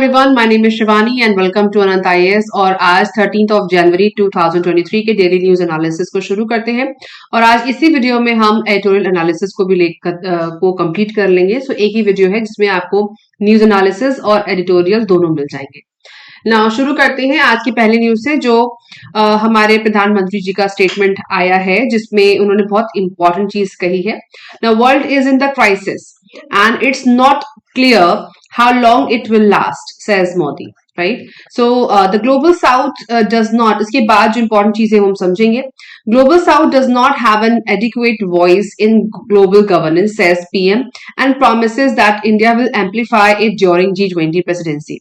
everyone, my name is Shivani and welcome to Anant IAS। और आज 13 जनवरी 2023 के daily news analysis को शुरू करते हैं और आज इसी वीडियो में हम एडिटोरियल एनालिसिस को भी को कंप्लीट कर लेंगे। सो एक ही वीडियो है जिसमें आपको न्यूज एनालिसिस और एडिटोरियल दोनों मिल जाएंगे। ना शुरू करते हैं आज की पहली न्यूज से जो हमारे प्रधानमंत्री जी का स्टेटमेंट आया है जिसमें उन्होंने बहुत इंपॉर्टेंट चीज कही है। Now world is in the crisis and it's not clear how long it will last, says Modi, right? So the global south does not, इसके बाद जो important चीजें हम समझेंगे, global south does not have an adequate voice in global governance, says PM, and promises that India will amplify it during G20 presidency.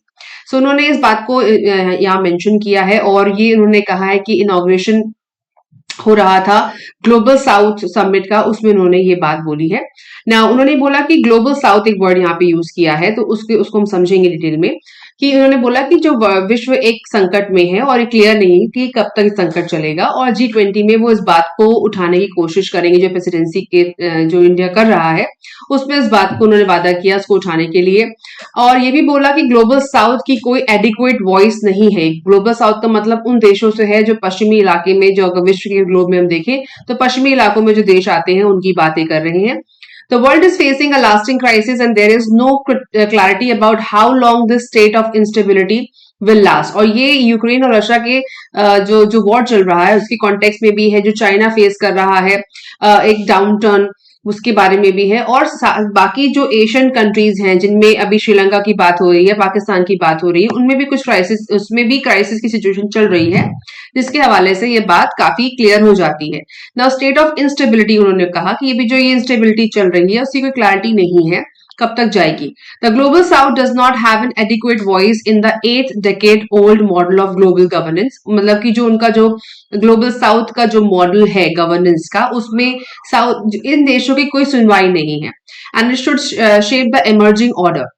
So उन्होंने इस बात को यहाँ मेंशन किया है और ये उन्होंने कहा है कि इनॉग्रेशन हो रहा था ग्लोबल साउथ समिट का, उसमें उन्होंने ये बात बोली है ना। उन्होंने बोला कि ग्लोबल साउथ एक वर्ड यहाँ पे यूज किया है तो उसको हम समझेंगे डिटेल में कि उन्होंने बोला कि जो विश्व एक संकट में है और ये क्लियर नहीं कि कब तक संकट चलेगा और G20 में वो इस बात को उठाने की कोशिश करेंगे जो प्रेसिडेंसी के जो इंडिया कर रहा है उसमें इस बात को उन्होंने वादा किया उसको उठाने के लिए। और ये भी बोला कि ग्लोबल साउथ की कोई एडिक्वेट वॉइस नहीं है। ग्लोबल साउथ का मतलब उन देशों से है जो पश्चिमी इलाके में, जो अगर विश्व के ग्लोब में हम देखें तो पश्चिमी इलाकों में जो देश आते हैं उनकी बातें कर रहे हैं। The world is facing a lasting crisis and there is no clarity about how long this state of instability will last। और ये यूक्रेन और रशिया के जो वॉर चल रहा है उसके कॉन्टेक्स्ट में भी है, जो चाइना फेस कर रहा है एक डाउन टर्न उसके बारे में भी है और बाकी जो एशियन कंट्रीज हैं जिनमें अभी श्रीलंका की बात हो रही है, पाकिस्तान की बात हो रही है, उनमें भी कुछ क्राइसिस, उसमें भी क्राइसिस की सिचुएशन चल रही है जिसके हवाले से ये बात काफी क्लियर हो जाती है। नाउ स्टेट ऑफ इंस्टेबिलिटी, उन्होंने कहा कि ये भी जो ये इंस्टेबिलिटी चल रही है उसकी कोई क्लैरिटी नहीं है कब तक जाएगी। The global south does not have an adequate voice in the 8th decade old model of global governance. मतलब कि जो उनका जो ग्लोबल साउथ का जो मॉडल है गवर्नेंस का उसमें साउथ इन देशों की कोई सुनवाई नहीं है and it should shape the emerging order.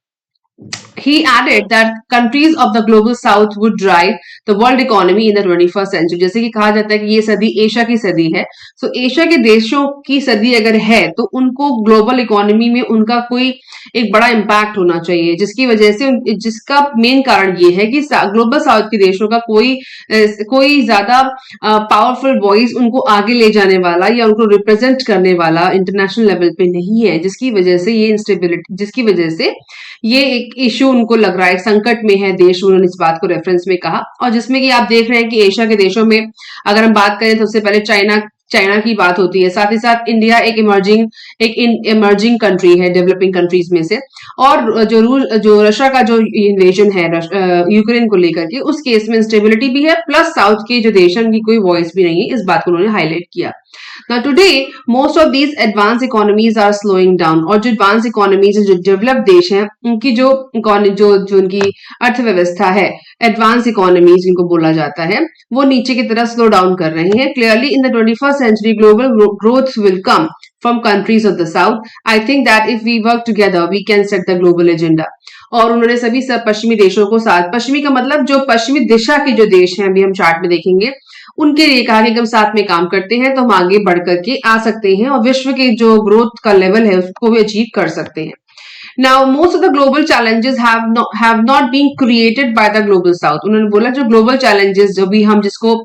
He added that countries of the global south would drive the world economy in the 21st century। जैसे कि कहा जाता है कि ये सदी एशिया की सदी है, सो एशिया के देशों की सदी अगर है तो उनको ग्लोबल इकोनॉमी में उनका कोई एक बड़ा इम्पैक्ट होना चाहिए जिसकी वजह से जिसका मेन कारण ये है कि ग्लोबल साउथ के देशों का कोई ज्यादा पावरफुल वॉइस उनको आगे ले जाने वाला या उनको रिप्रेजेंट करने वाला इंटरनेशनल लेवल पे नहीं है, जिसकी वजह से ये इंस्टेबिलिटी, जिसकी वजह से ये एक इश्यू उनको लग रहा है, संकट में है देश। उन्होंने इस बात को रेफरेंस में कहा और जिसमें कि आप देख रहे हैं कि एशिया के देशों में अगर हम बात करें तो सबसे पहले चाइना की बात होती है, साथ ही साथ इंडिया एक इमर्जिंग कंट्री है डेवलपिंग कंट्रीज में से, और जो रशिया का जो इन्वेजन है यूक्रेन को लेकर के उस केस में इंस्टेबिलिटी भी है, प्लस साउथ के जो देश हैं उनकी कोई वॉइस भी नहीं है। इस बात को उन्होंने हाईलाइट किया। Now today most of these advanced economies are slowing down और जो advanced economies जो डेवलप्ड देश हैं उनकी जो उनकी अर्थव्यवस्था है, advanced economies जिनको बोला जाता है, वो नीचे की तरफ स्लो डाउन कर रहे हैं। Clearly in the 21st century global growth will come from countries of the south। I think that if we work together we can set the global agenda। और उन्होंने सभी सब पश्चिमी देशों को साथ, पश्चिमी का मतलब जो पश्चिमी दिशा के जो देश हैं अभी हम चार्ट में देखेंगे उनके लिए कहा कि हम साथ में काम करते हैं तो हम आगे बढ़ करके आ सकते हैं और विश्व के जो ग्रोथ का लेवल है उसको भी अचीव कर सकते हैं। Now most of the global challenges have not been created by the global south। उन्होंने बोला जो ग्लोबल चैलेंजेस जो भी हम जिसको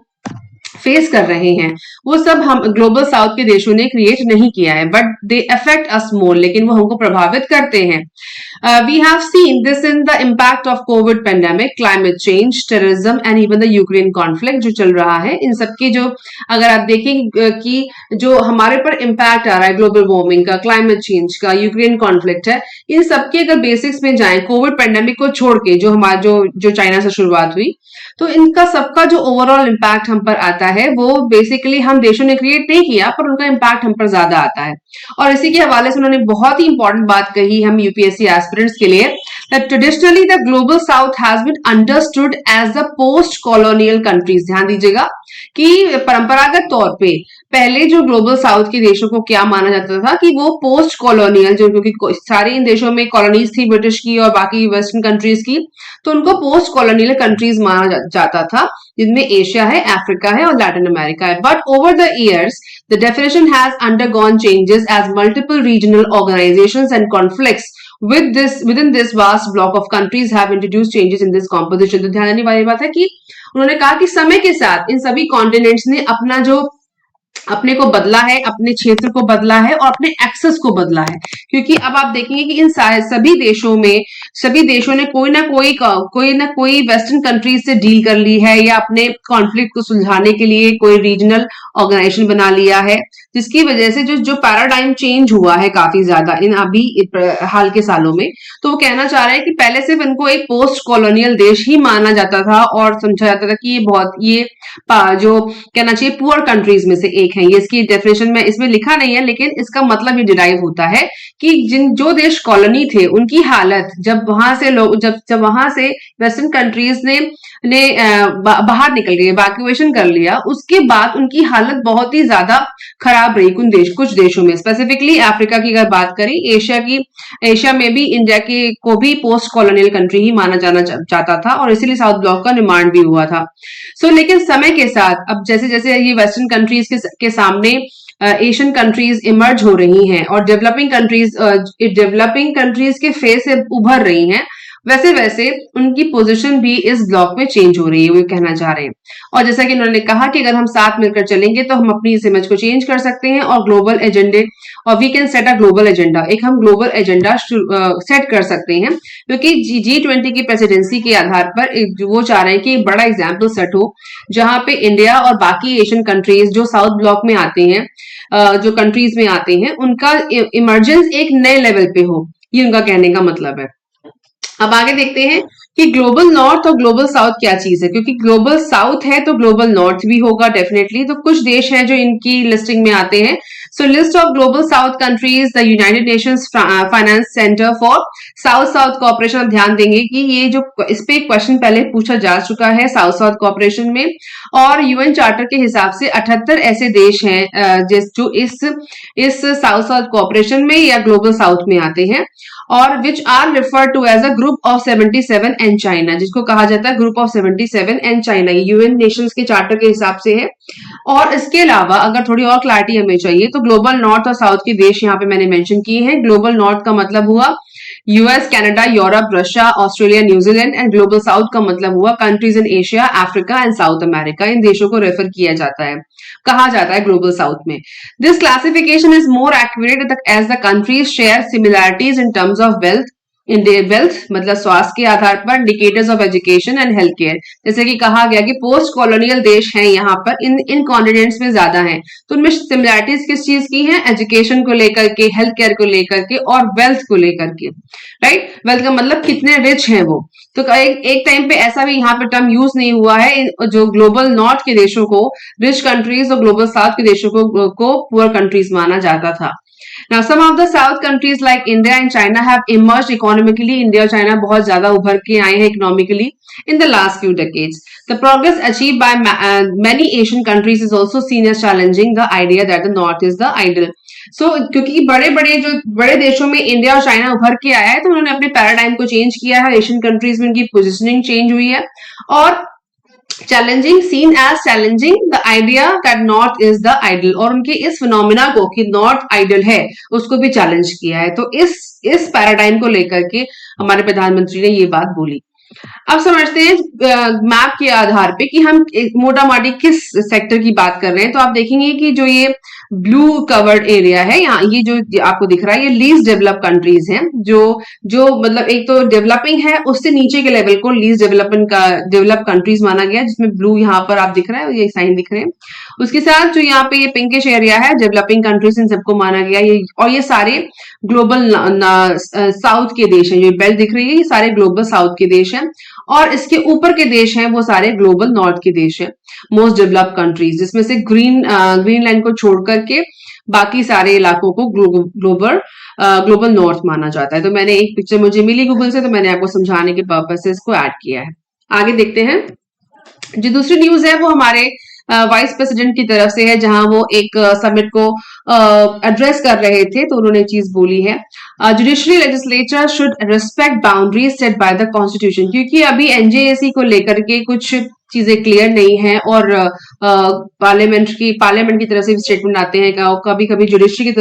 फेस कर रहे हैं वो सब हम ग्लोबल साउथ के देशों ने क्रिएट नहीं किया है, बट दे अफेक्ट अस मोर, लेकिन वो हमको प्रभावित करते हैं। We have seen this in the impact of COVID pandemic, climate change, terrorism and even the Ukraine conflict जो चल रहा है। इन सबके जो अगर आप देखें कि जो हमारे पर इम्पैक्ट आ रहा है ग्लोबल वार्मिंग का, क्लाइमेट चेंज का, यूक्रेन कॉन्फ्लिक्ट है, इन सबके अगर बेसिक्स में जाएं कोविड पेंडेमिक को छोड़ के जो हमारा जो चाइना से शुरुआत हुई, तो इनका सबका जो ओवरऑल इम्पैक्ट हम पर आता है वो बेसिकली हम देशों ने क्रिएट नहीं किया पर उनका इम्पैक्ट हम पर ज्यादा आता है। और इसी के हवाले से उन्होंने बहुत ही इंपॉर्टेंट बात कही हम यूपीएससी एस्पिरेंट्स के लिए, that traditionally the global south has been understood as the post colonial countries। ध्यान दीजिएगा कि परंपरागत तौर पे पहले जो ग्लोबल साउथ के देशों को क्या माना जाता था कि वो पोस्ट कॉलोनियल, जो क्योंकि सारे इन देशों में कॉलोनीज थी ब्रिटिश की और बाकी वेस्टर्न कंट्रीज की, तो उनको पोस्ट कॉलोनियल कंट्रीज माना जाता था जिनमें एशिया है, अफ्रीका है और लैटिन अमेरिका है। But over the years the definition has undergone changes as multiple regional organizations and conflicts within this vast block of countries have introduced changes in this composition। तो ध्यान देने वाली बात है कि उन्होंने कहा कि समय के साथ इन सभी कॉन्टिनेंट्स ने अपना जो अपने को बदला है, अपने क्षेत्र को बदला है और अपने एक्सेस को बदला है। क्योंकि अब आप देखेंगे कि इन सभी देशों ने कोई ना कोई वेस्टर्न कंट्रीज से डील कर ली है या अपने कॉन्फ्लिक्ट को सुलझाने के लिए कोई रीजनल ऑर्गेनाइजेशन बना लिया है, जिसकी वजह से जो पैराडाइम चेंज हुआ है काफी ज्यादा इन अभी हाल के सालों में। तो वो कहना चाह रहे हैं कि पहले सिर्फ इनको एक पोस्ट कॉलोनियल देश ही माना जाता था और समझा जाता था कि ये जो कहना चाहिए पुअर कंट्रीज में से एक है। ये इसकी डेफिनेशन में इसमें लिखा नहीं है, लेकिन इसका मतलब ये डिराइव होता है कि जो देश कॉलोनी थे उनकी हालत जब वहां से वेस्टर्न कंट्रीज ने बाहर निकल गए, इवैक्यूएशन कर लिया, उसके बाद उनकी हालत बहुत ही ज्यादा खराब रही कुछ देशों में। स्पेसिफिकली अफ्रीका की अगर बात करें, एशिया में भी इंडिया को भी पोस्ट कॉलोनियल कंट्री ही माना जाना चाहता था और इसीलिए साउथ ब्लॉक का निर्माण भी हुआ था। लेकिन समय के साथ अब जैसे जैसे ये वेस्टर्न कंट्रीज के सामने एशियन कंट्रीज इमर्ज हो रही हैं और डेवलपिंग कंट्रीज के फेस से उभर रही हैं, वैसे वैसे उनकी पोजीशन भी इस ब्लॉक में चेंज हो रही है, वो कहना चाह रहे हैं। और जैसा कि उन्होंने कहा कि अगर हम साथ मिलकर चलेंगे तो हम अपनी इस इमेज को चेंज कर सकते हैं और ग्लोबल एजेंडे और we can set a global agenda, एक हम ग्लोबल एजेंडा सेट कर सकते हैं। क्योंकि G20 की प्रेसिडेंसी के आधार पर वो चाह रहे हैं कि एक बड़ा एग्जाम्पल सेट हो जहां पे इंडिया और बाकी एशियन कंट्रीज जो साउथ ब्लॉक में आते हैं, जो कंट्रीज में आते हैं, उनका इमर्जेंस एक नए लेवल पे हो, ये उनका कहने का मतलब है। अब आगे देखते हैं कि ग्लोबल नॉर्थ और ग्लोबल साउथ क्या चीज है। क्योंकि ग्लोबल साउथ है तो ग्लोबल नॉर्थ भी होगा डेफिनेटली। तो कुछ देश हैं जो इनकी लिस्टिंग में आते हैं। So list of global south countries, the United Nations Finance Centre for South South Cooperation. आप ध्यान देंगे कि ये जो इस पे एक क्वेश्चन पहले पूछा जा चुका है साउथ साउथ कोऑपरेशन में, और यूएन चार्टर के हिसाब से 78 ऐसे देश हैं जो इस साउथ साउथ कोऑपरेशन में या ग्लोबल साउथ में आते हैं, और which are referred to as a group of 77 and China, जिसको कहा जाता है group of 77 and China. UN nations के चार्टर के हिसाब से है। और इसके अलावा अगर थोड़ी और क्लैरिटी हमें चाहिए तो ग्लोबल नॉर्थ और साउथ के देश यहाँ पे मैंने मेंशन किए हैं। ग्लोबल नॉर्थ का मतलब हुआ US, Canada, Europe, Russia, Australia, New Zealand, and global south का मतलब हुआ countries in Asia, Africa and South America. इन देशों को रेफर किया जाता है, कहा जाता है ग्लोबल साउथ में। This classification is more accurate as the countries share similarities in terms of wealth मतलब स्वास्थ्य के आधार पर, indicators of education and health care. जैसे कि कहा गया कि पोस्ट कॉलोनियल देश हैं यहाँ पर, इन कॉन्टिनेंट्स में ज्यादा हैं, तो उनमें सिमिलैरिटीज किस चीज की है? एजुकेशन को लेकर के, हेल्थ केयर को लेकर के और वेल्थ को लेकर के, राइट। वेल्थ का मतलब कितने रिच हैं वो। तो एक टाइम पे ऐसा भी यहाँ पे टर्म यूज नहीं हुआ है, जो ग्लोबल नॉर्थ के देशों को रिच कंट्रीज और ग्लोबल साउथ के देशों को पुअर कंट्रीज माना जाता था। Now, some of the South countries like India and China have emerged economically. India और China बहुत ज्यादा उभर के आए हैं economically in the last few decades. The progress achieved by many Asian countries is also seen as challenging the idea that the North is the ideal. So, क्योंकि बड़े देशों में इंडिया और चाइना उभर के आया है, तो उन्होंने अपने पैराडाइम को चेंज किया है। एशियन कंट्रीज में उनकी पोजिशनिंग चेंज हुई है और seen as challenging the idea that north is the ideal, और उनके इस फिनोमिना को कि नॉर्थ आइडल है उसको भी चैलेंज किया है। तो इस पैराडाइम को लेकर के हमारे प्रधानमंत्री ने ये बात बोली। अब समझते हैं मैप के आधार पे कि हम मोटा माटी किस सेक्टर की बात कर रहे हैं। तो आप देखेंगे कि जो ये ब्लू कवर्ड एरिया है, यहाँ ये जो आपको दिख रहा है, ये लीस्ट डेवलप कंट्रीज हैं, जो मतलब एक तो डेवलपिंग है, उससे नीचे के लेवल को लीस्ट डेवलप कंट्रीज माना गया, जिसमें ब्लू यहाँ पर आप दिख रहा है, ये साइन दिख रहे हैं। उसके साथ जो यहाँ पे ये पिंकिश एरिया है, डेवलपिंग कंट्रीज, इन सबको माना गया। और ये सारे ग्लोबल साउथ के देश हैं, जो बेल्ट दिख रही है, ये सारे ग्लोबल साउथ के देश हैं। और इसके ऊपर के देश हैं वो सारे ग्लोबल नॉर्थ के देश हैं, मोस्ट डेवलप्ड कंट्रीज, जिसमें से ग्रीनलैंड को छोड़ करके बाकी सारे इलाकों को ग्लोबल नॉर्थ माना जाता है। तो मैंने एक पिक्चर मुझे मिली गूगल से, तो मैंने आपको समझाने के पर्पस से इसको ऐड किया है। आगे देखते हैं। जो दूसरी न्यूज है वो हमारे वाइस प्रेसिडेंट की तरफ से है, जहां वो एक समिट को एड्रेस कर रहे थे, तो उन्होंने चीज बोली है, judiciary legislature should respect boundaries set by the constitution. क्योंकि अभी एनजेएसी को लेकर के कुछ चीजें क्लियर नहीं है और पार्लियामेंट की तरफ से भी स्टेटमेंट आते हैं, कभी कभी जुडिशरी की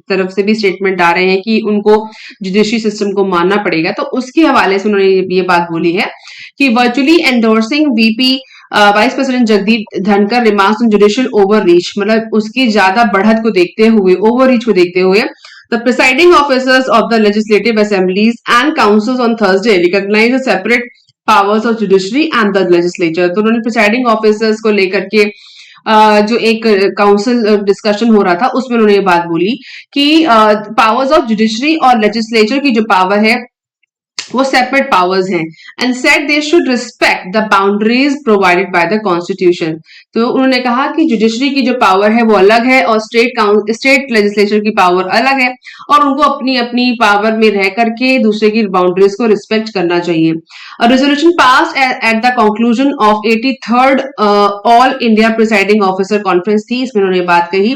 तरफ से भी स्टेटमेंट आ रहे हैं कि उनको जुडिशरी सिस्टम को मानना पड़ेगा। तो उसके हवाले से उन्होंने ये बात बोली है कि virtually endorsing VP vice president Jagdeep धनकर रिमार्क्स ऑन जुडिशियल ओवररीच, मतलब उसकी ज्यादा बढ़त को देखते हुए, ओवररीच को देखते हुए, the presiding officers of the legislative assemblies and councils on Thursday recognized the separate powers of judiciary and the legislature। तो उन्होंने प्रिसाइडिंग ऑफिसर्स को लेकर के जो एक काउंसिल डिस्कशन हो रहा था उसमें उन्होंने ये बात बोली कि पावर्स ऑफ जुडिशरी और लेजिस्लेचर की जो पावर है वो सेपरेट पावर्स हैं, and said they should respect the boundaries provided by the constitution. तो उन्होंने कहा कि जुडिशरी की जो पावर है वो अलग है और स्टेट लेजिस्लेचर की पावर अलग है और उनको अपनी अपनी पावर में रह करके दूसरे की बाउंड्रीज को रिस्पेक्ट करना चाहिए। Resolution pass at the conclusion of 83rd all India presiding officer conference थी, इसमें उन्होंने बात कही,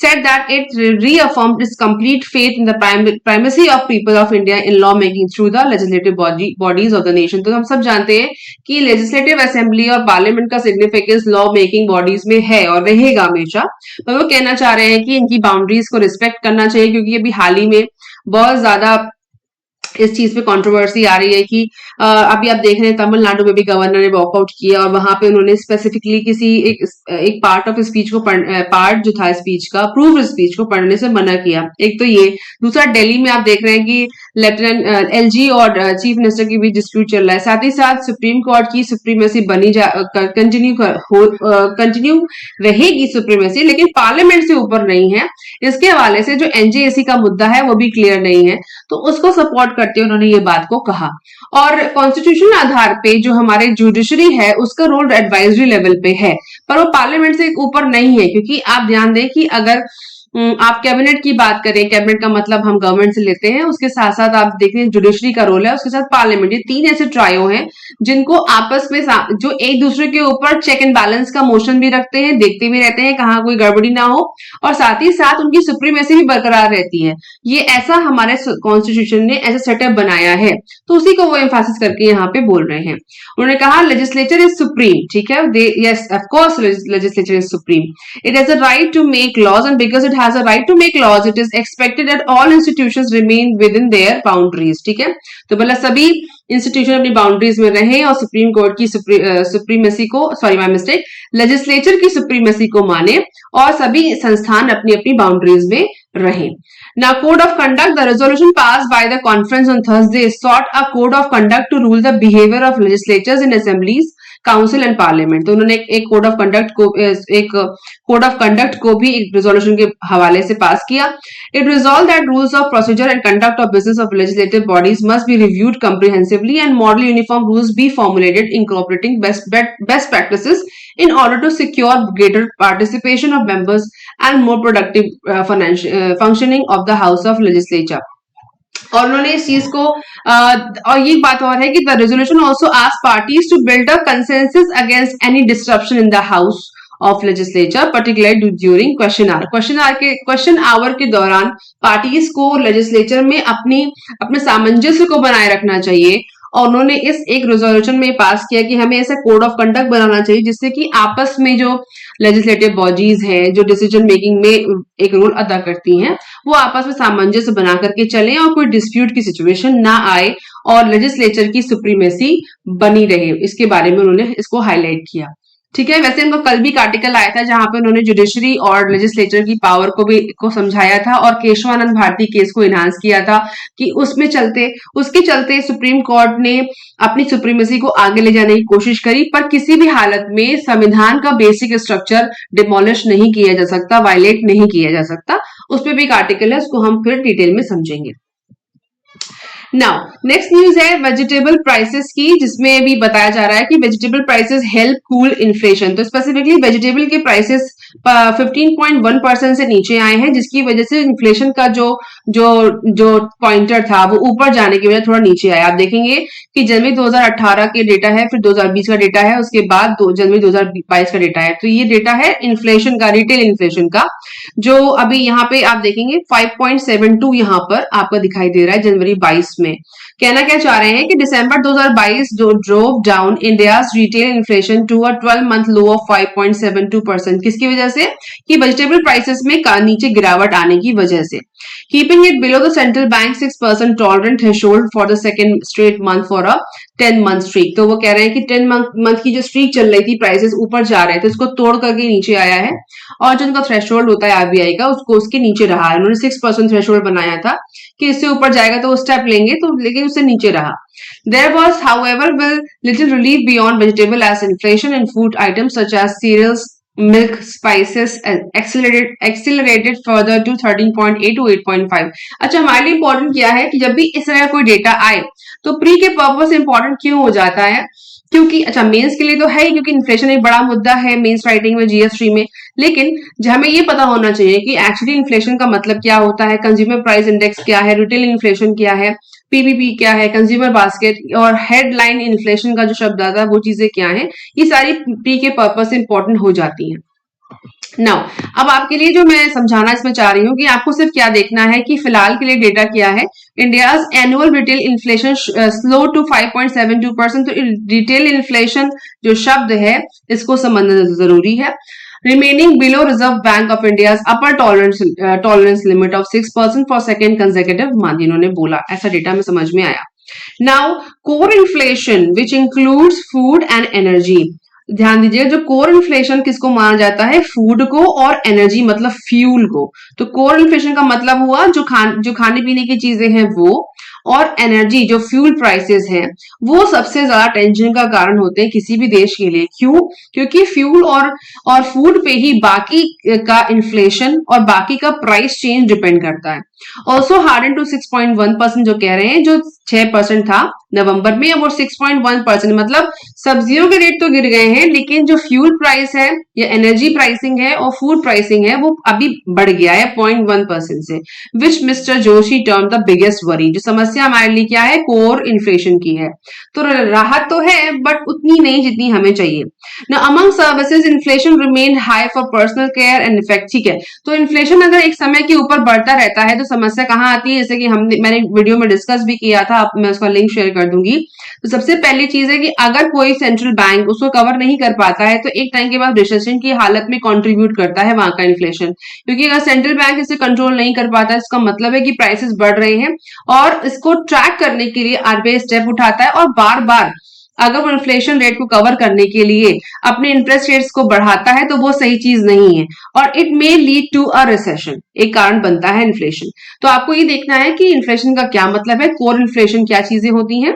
said that it reaffirmed its complete faith in the primacy of people of India in law making through the bodies of the nation. तो हम सब जानते हैं कि लेजिस्लेटिव असेंबली और पार्लियामेंट का सिग्निफिकेंस लॉ मेकिंग बॉडीज में है और रहेगा हमेशा। तो वो कहना चाह रहे हैं कि इनकी बाउंड्रीज को रिस्पेक्ट करना चाहिए, क्योंकि अभी हाल ही में बहुत ज्यादा इस चीज पे कंट्रोवर्सी आ रही है कि अभी आप देख रहे हैं तमिलनाडु में भी गवर्नर ने वॉकआउट किया और वहां पे उन्होंने स्पेसिफिकली किसी एक पार्ट ऑफ स्पीच को पार्ट जो था स्पीच का, प्रूफ स्पीच को पढ़ने से मना किया। एक तो ये, दूसरा दिल्ली में आप देख रहे हैं कि लेफ्टिनेंट एलजी और चीफ मिनिस्टर की भी डिस्प्यूट चल रहा है। साथ ही साथ सुप्रीम कोर्ट की सुप्रीमेसी कंटिन्यू रहेगी सुप्रीमेसी, लेकिन पार्लियामेंट से ऊपर नहीं है। इसके हवाले से जो एनजेएसी का मुद्दा है वो भी क्लियर नहीं है, तो उसको सपोर्ट करते हुए उन्होंने ये बात को कहा। और कॉन्स्टिट्यूशनल आधार पे जो हमारे जुडिशरी है उसका रोल एडवाइजरी लेवल पे है, पर वो पार्लियामेंट से ऊपर नहीं है, क्योंकि आप ध्यान दें कि अगर आप कैबिनेट की बात करें, कैबिनेट का मतलब हम गवर्नमेंट से लेते हैं, उसके साथ साथ आप देखें जुडिशरी का रोल है, उसके साथ पार्लियामेंट, ये तीन ऐसे ट्रायो हैं जिनको आपस में जो एक दूसरे के ऊपर चेक एंड बैलेंस का मोशन भी रखते हैं, देखते भी रहते हैं कहाँ कोई गड़बड़ी ना हो, और साथ ही साथ उनकी सुप्रीमेसी भी बरकरार रहती है। ये ऐसा हमारे कॉन्स्टिट्यूशन ने ऐसा सेटअप बनाया है, तो उसी को वो एम्फासिस करके यहाँ पे बोल रहे हैं। उन्होंने कहा लेजिस्लेचर इज सुप्रीम, ठीक है, yes of course legislature is supreme, it has a right to make laws and because it has a right to make laws, it is expected that all institutions remain within their boundaries। ठीक है, तो मतलब सभी institution अपनी boundaries में रहे और supreme court की सुप्रीमेसी को, सॉरी माय मिस्टेक, लेजिस्लेचर की सुप्रीमेसी को माने और सभी संस्थान अपनी अपनी बाउंड्रीज में रहे। Now, code of conduct, the resolution passed by the conference on Thursday sought a code of conduct to rule the behavior of legislatures in assemblies, council and parliament. तो उन्होंने एक कोड ऑफ कंडक्ट को भी एक resolution के हवाले से pass किया। It resolve that rules of procedure and conduct of business of legislative bodies must be reviewed comprehensively and model uniform rules be formulated incorporating best practices in order to secure greater participation of members and more productive functioning of the House of Legislature। और उन्होंने इस चीज को और ये बात और है कि the resolution also asked parties to build a consensus against any disruption in the house of legislature, particularly during question hour के दौरान पार्टीज को लेजिस्लेचर में अपने सामंजस्य को बनाए रखना चाहिए। और उन्होंने इस एक रेजोल्यूशन में पास किया कि हमें ऐसा कोड ऑफ कंडक्ट बनाना चाहिए जिससे कि आपस में जो लेजिस्लेटिव बॉडीज हैं जो डिसीजन मेकिंग में एक रोल अदा करती हैं वो आपस में सामंजस्य बना करके चलें और कोई डिस्प्यूट की सिचुएशन ना आए और लेजिस्लेचर की सुप्रीमेसी बनी रहे। इसके बारे में उन्होंने इसको हाईलाइट किया। ठीक है, वैसे उनका कल भी एक आर्टिकल आया था जहां पे उन्होंने जुडिशरी और लेजिस्लेचर की पावर को समझाया था और केशवानंद भारती केस को इनहांस किया था कि उसके चलते सुप्रीम कोर्ट ने अपनी सुप्रीमेसी को आगे ले जाने की कोशिश करी, पर किसी भी हालत में संविधान का बेसिक स्ट्रक्चर डिमोलिश नहीं किया जा सकता, वायलेट नहीं किया जा सकता। उस पर भी एक आर्टिकल है, उसको हम फिर डिटेल में समझेंगे। नाउ नेक्स्ट न्यूज है वेजिटेबल प्राइसेस की, जिसमें भी बताया जा रहा है कि vegetable prices help cool inflation. तो स्पेसिफिकली वेजिटेबल के प्राइसेस 15.1% से नीचे आए हैं, जिसकी वजह से इन्फ्लेशन का जो पॉइंटर था वो ऊपर जाने की वजह थोड़ा नीचे आया। आप देखेंगे कि जनवरी 2018 के डेटा है, फिर 2020 का डेटा है, उसके बाद जनवरी 2022 का डेटा है। तो ये डेटा है इन्फ्लेशन का, रिटेल इन्फ्लेशन का, जो अभी यहाँ पे आप देखेंगे 5.72 यहाँ पर आपका दिखाई दे रहा है जनवरी 22 में। में कहना क्या चाह रहे हैं कि दिसंबर 2022 जो drove down India's retail inflation to a 12 month low of 5.72%। किसकी वजह से? कि वेजिटेबल प्राइसेस में नीचे गिरावट आने की वजह से। Keeping it below the central bank 6% tolerant threshold for the second straight month for a 10 month streak. तो वो कह रहे हैं कि 10 मंथ की जो स्ट्रीक चल रही थी, प्राइसेस ऊपर जा रहे थे, उसको तोड़ करके नीचे आया है और जो उनका थ्रेशोल्ड होता है आरबीआई का, उसको उसके नीचे रहा है। उन्होंने 6% थ्रेशोल्ड बनाया था कि इससे ऊपर जाएगा तो वो स्टेप लेंगे, तो लेकिन उससे नीचे रहा। There was, however, little relief beyond vegetable as inflation in food items such as cereals, milk, spices accelerated further to 13.8 to 8.5। अच्छा, हमारे लिए इंपॉर्टेंट क्या है कि जब भी इस तरह का कोई डेटा आए तो प्री के पर्पस इंपॉर्टेंट क्यों हो जाता है? क्योंकि अच्छा, मेंस के लिए तो है ही, क्योंकि इन्फ्लेशन एक बड़ा मुद्दा है मेंस राइटिंग में, जीएस3 में। लेकिन हमें ये पता होना चाहिए कि एक्चुअली इन्फ्लेशन का मतलब क्या होता है, कंज्यूमर प्राइस इंडेक्स क्या है, रिटेल इन्फ्लेशन क्या है, पीपीपी क्या है, कंज्यूमर बास्केट और हेडलाइन इन्फ्लेशन का जो शब्द आता है वो चीजें क्या है। ये सारी प्री के पर्पस से इंपॉर्टेंट हो जाती हैं। नाउ अब आपके लिए जो मैं समझाना इसमें चाह रही हूँ कि आपको सिर्फ क्या देखना है कि फिलहाल के लिए डेटा क्या है। India's annual retail inflation slow to 5.72%। तो रिटेल इन्फ्लेशन जो शब्द है इसको समझना जरूरी है। Remaining below reserve Bank of India's upper tolerance limit of 6% for second consecutive month, इन्होंने बोला, ऐसा डेटा में समझ में आया। Now core inflation which includes food and energy. ध्यान दीजिए, जो कोर इन्फ्लेशन किसको माना जाता है? फूड को और एनर्जी मतलब फ्यूल को। तो कोर इन्फ्लेशन का मतलब हुआ जो खाने पीने की चीजें हैं वो, और एनर्जी जो फ्यूल प्राइसेस हैं वो सबसे ज्यादा टेंशन का कारण होते हैं किसी भी देश के लिए। क्यों? क्योंकि फ्यूल और फूड पे ही बाकी का इन्फ्लेशन और बाकी का प्राइस चेंज डिपेंड करता है। ऑल्सो हार्डन टू 6.1% जो कह रहे हैं, जो 6% था नवंबर में, वो 6.1%, मतलब सब्जियों के रेट तो गिर गए हैं लेकिन जो फ्यूल प्राइस है या एनर्जी प्राइसिंग है और फूड प्राइसिंग है वो अभी बढ़ गया है 0.1% से, which Mr Joshi term the biggest worry. जो समस्या हमारे लिए क्या है? कोर इन्फ्लेशन की है। तो राहत तो है बट उतनी नहीं जितनी हमें चाहिए ना। Among services inflation remain high for personal care and effect. ठीक है, तो इन्फ्लेशन अगर एक समय के ऊपर बढ़ता रहता है तो समस्या कहाँ आती है? जैसे कि मैंने वीडियो में डिस्कस भी किया था, मैं उसका लिंक शेयर कर दूंगी। तो सबसे पहली चीज है कि अगर कोई सेंट्रल बैंक उसको कवर नहीं कर पाता है तो एक टाइम के बाद रिसेशन की हालत में कंट्रीब्यूट करता है वहां का इन्फ्लेशन। क्योंकि अगर सेंट्रल बैंक इसे कंट्रोल नहीं कर पाता है इसका मतलब है कि प्राइसेस बढ़ रहे हैं, और इसको ट्रैक करने के लिए आरबीआई स्टेप उठाता है और बार बार अगर वो इन्फ्लेशन रेट को कवर करने के लिए अपने इंटरेस्ट रेट्स को बढ़ाता है तो वो सही चीज नहीं है, और it may lead to a recession, एक कारण बनता है इन्फ्लेशन। तो आपको ये देखना है कि इन्फ्लेशन का क्या मतलब है, कोर इन्फ्लेशन क्या चीजें होती हैं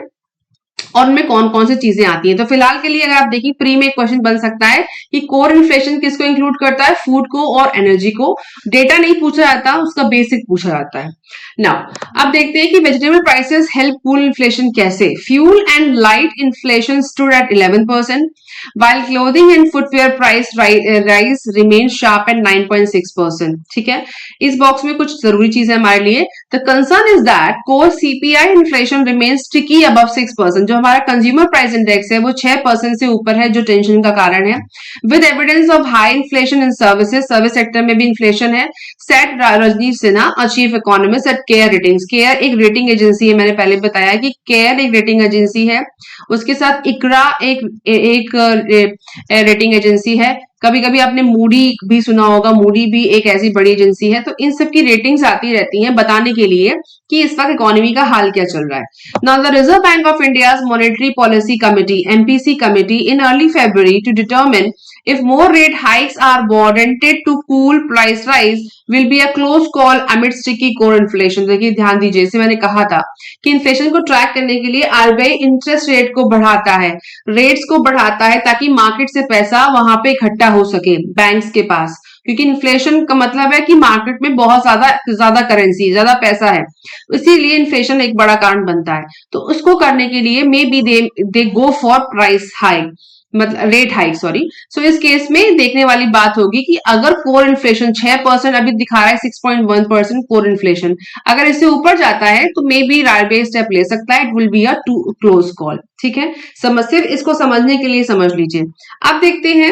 और उनमें कौन कौन सी चीजें आती हैं। तो फिलहाल के लिए अगर आप देखिए, प्री में एक क्वेश्चन बन सकता है कि कोर इन्फ्लेशन किसको इंक्लूड करता है? फूड को और एनर्जी को। डेटा नहीं पूछा जाता, उसका बेसिक पूछा जाता है। नाउ अब देखते हैं कि vegetable prices help cool inflation कैसे। Fuel and light inflation stood at 11%, while clothing and footwear price rise remains sharp at 9.6%। ठीक है, इस बॉक्स में कुछ जरूरी चीज है हमारे लिए। The concern is that core CPI inflation remains sticky above 6%। जो हमारा कंज्यूमर प्राइस इंडेक्स है वो 6% से ऊपर है, जो टेंशन का कारण है। With evidence of high inflation in services, service sector में भी इन्फ्लेशन है। Said Rajnish Sinha, chief economist at CARE Ratings. CARE एक रेटिंग एजेंसी है, मैंने पहले बताया कि केयर एक रेटिंग एजेंसी है, उसके साथ इकरा एक रेटिंग एजेंसी है। कभी कभी आपने मूडी भी सुना होगा, मूडी भी एक ऐसी बड़ी एजेंसी है। तो इन सब की रेटिंग्स आती रहती हैं बताने के लिए कि इस वक्त इकोनॉमी का हाल क्या चल रहा है। Now the Reserve Bank of India's monetary policy committee MPC committee in early February to determine if more rate hikes are warranted to cool price rise will be a close call amid sticky core inflation। देखिए ध्यान दीजिए, जैसे मैंने कहा था कि inflation को track करने के लिए आरबीआई इंटरेस्ट रेट को बढ़ाता है, रेट्स को बढ़ाता है ताकि मार्केट से पैसा वहां पे इकट्ठा हो सके बैंक्स के पास। क्योंकि इन्फ्लेशन का मतलब है कि मार्केट में बहुत ज्यादा करेंसी, ज्यादा पैसा है, इसीलिए इन्फ्लेशन एक बड़ा कारण बनता है। तो उसको करने के लिए may be they go for price hike, मतलब रेट हाइक, सॉरी। सो इस केस में देखने वाली बात होगी कि अगर कोर इन्फ्लेशन 6% अभी दिखा रहा है, 6.1% कोर इन्फ्लेशन, अगर इससे ऊपर जाता है तो मे बी आरबीआई स्टेप ले सकता है। It will be a close call. ठीक है, समस्या इसको समझने के लिए समझ लीजिए। अब देखते हैं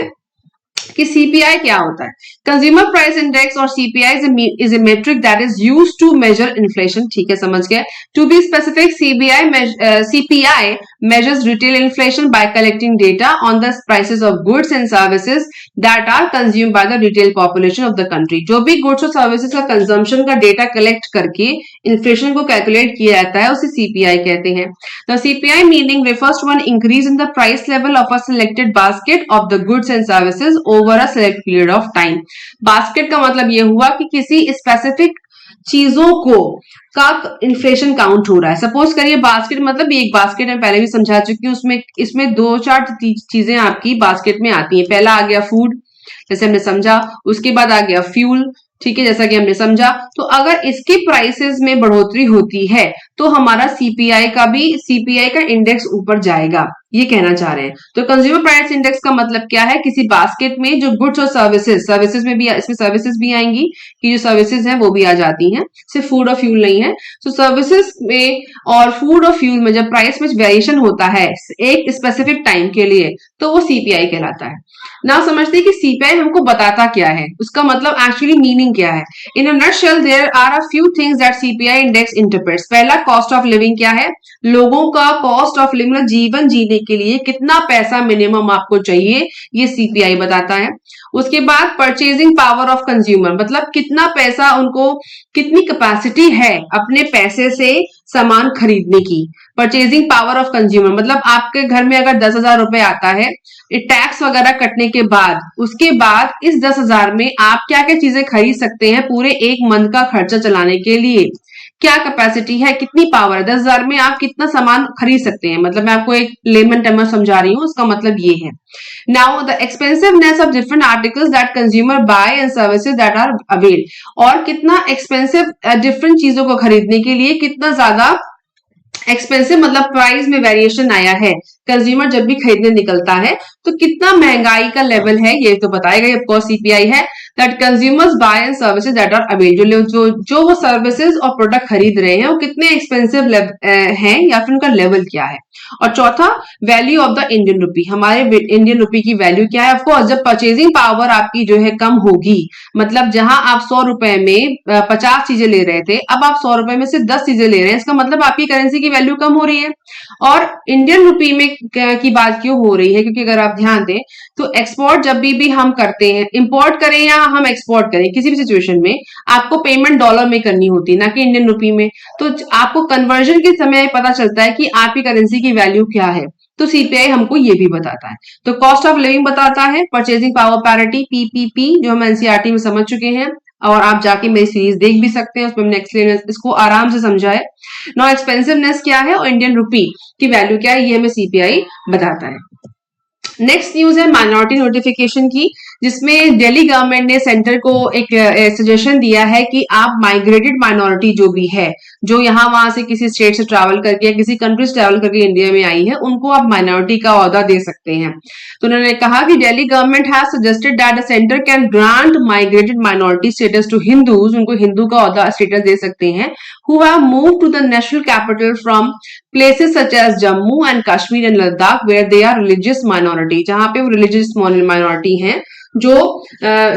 कि सीपीआई क्या होता है। कंज्यूमर प्राइस इंडेक्स और CPI is a metric that is used to measure inflation. ठीक है, समझ गए। To be specific, CPI measures retail inflation by collecting data on the prices of goods and services that are consumed by the retail population of the country। जो भी goods और services का consumption का data collect करके inflation को calculate किया जाता है उसे सीपीआई कहते हैं। The CPI meaning refers to an increase in the price level of a selected basket of the goods and services over a select period of time। Basket का मतलब ये हुआ कि किसी स्पेसिफिक चीजों को का इन्फ्लेशन काउंट हो रहा है। सपोज करिए बास्केट मतलब एक बास्केट में पहले भी समझा चुकी हूँ, उसमें इसमें 2-4 चीजें आपकी बास्केट में आती हैं। पहला आ गया फूड, जैसे हमने समझा, उसके बाद आ गया फ्यूल, ठीक है, जैसा कि हमने समझा। तो अगर इसके प्राइसेस में बढ़ोतरी होती है तो हमारा सीपीआई का इंडेक्स ऊपर जाएगा, ये कहना चाह रहे हैं। तो कंज्यूमर प्राइस इंडेक्स का मतलब क्या है, किसी बास्केट में जो गुड्स और सर्विसेज में भी, इसमें सर्विसेज भी आएंगी कि जो सर्विसेज हैं वो भी आ जाती हैं, सिर्फ फूड और फ्यूल नहीं है। तो सर्विसेज में और फूड और फ्यूल में जब प्राइस में वेरिएशन होता है एक स्पेसिफिक टाइम के लिए तो वो सीपीआई कहलाता है। ना समझते कि सीपीआई हमको बताता क्या है, उसका मतलब एक्चुअली मीनिंग क्या है। In a nutshell there are a few things that CPI index interprets. पहला, कॉस्ट ऑफ लिविंग क्या है, लोगों का कॉस्ट ऑफ लिविंग, जीवन जीने के लिए कितना पैसा मिनिमम आपको चाहिए, ये सीपीआई बताता है। उसके बाद परचेजिंग पावर ऑफ कंज्यूमर, मतलब कितना पैसा उनको, कितनी कैपेसिटी है अपने पैसे से सामान खरीदने की। परचेजिंग पावर ऑफ कंज्यूमर मतलब आपके घर में अगर 10,000 रुपए आता है टैक्स वगैरह कटने के बाद, उसके बाद इस 10,000 में आप क्या क्या चीजें खरीद सकते हैं पूरे एक मंथ का खर्चा चलाने के लिए, क्या कैपेसिटी है, कितनी पावर है, 10,000 में आप कितना सामान खरीद सकते हैं। मतलब मैं आपको एक लेमन टर्म में समझा रही हूँ, उसका मतलब ये है। Now the expensiveness of different articles that consumer buy and services that are avail, और कितना एक्सपेंसिव डिफरेंट चीजों को खरीदने के लिए कितना ज्यादा एक्सपेंसिव मतलब प्राइस में वेरिएशन आया है कंज्यूमर जब भी खरीदने निकलता है, तो कितना महंगाई का लेवल है ये तो बताएगा। ऑफ कोर्स सीपीआई है that consumers buy and services that are avail, जो वो सर्विसेज और प्रोडक्ट खरीद रहे हैं वो कितने एक्सपेंसिव हैं या फिर उनका लेवल क्या है। और चौथा, value of the Indian rupee, हमारे इंडियन रुपी की वैल्यू क्या है। ऑफकोर्स जब परचेजिंग पावर आपकी जो है कम होगी, मतलब जहां आप 100 रुपए में 50 चीजें ले रहे थे, अब आप 100 रुपए में से 10 चीजें ले रहे हैं, इसका मतलब आपकी करेंसी की वैल्यू कम हो रही है। और इंडियन रुपी में की बात क्यों हो रही है, क्योंकि अगर आप ध्यान दें तो एक्सपोर्ट जब भी हम करते हैं, इंपोर्ट करें या हम एक्सपोर्ट करें, किसी भी सिचुएशन में आपको पेमेंट डॉलर में करनी होती है ना कि इंडियन रुपी में। तो आपको कन्वर्जन के समय पता चलता है कि आपकी करेंसी की वैल्यू क्या है। तो सीपीआई हमको ये भी बताता है। तो कॉस्ट ऑफ लिविंग बताता है, परचेजिंग पावर पैरिटी पीपीपी जो हम एनसीईआरटी में समझ चुके हैं, और आप जाके मेरी सीरीज देख भी सकते हैं, उसमें हमने एक्सप्लेन इसको आराम से समझा है। नो एक्सपेंसिवनेस क्या है और इंडियन रुपी की वैल्यू क्या है, ये हमें सीपीआई बताता है। नेक्स्ट न्यूज है माइनॉरिटी नोटिफिकेशन की, जिसमें दिल्ली गवर्नमेंट ने सेंटर को एक सजेशन दिया है कि आप माइग्रेटेड माइनॉरिटी जो भी है, जो यहाँ वहां से किसी स्टेट से ट्रैवल करके या किसी कंट्री से ट्रैवल करके इंडिया में आई है, उनको आप माइनॉरिटी का ओहदा दे सकते हैं। तो उन्होंने कहा कि Delhi government has suggested that the centre can grant migrated minority status to Hindus, उनको हिंदू का ओहदा स्टेटस दे सकते हैं, who have moved to the national capital from places such as Jammu and Kashmir and Ladakh where they are religious minority, जहां पे वो religious minority हैं जो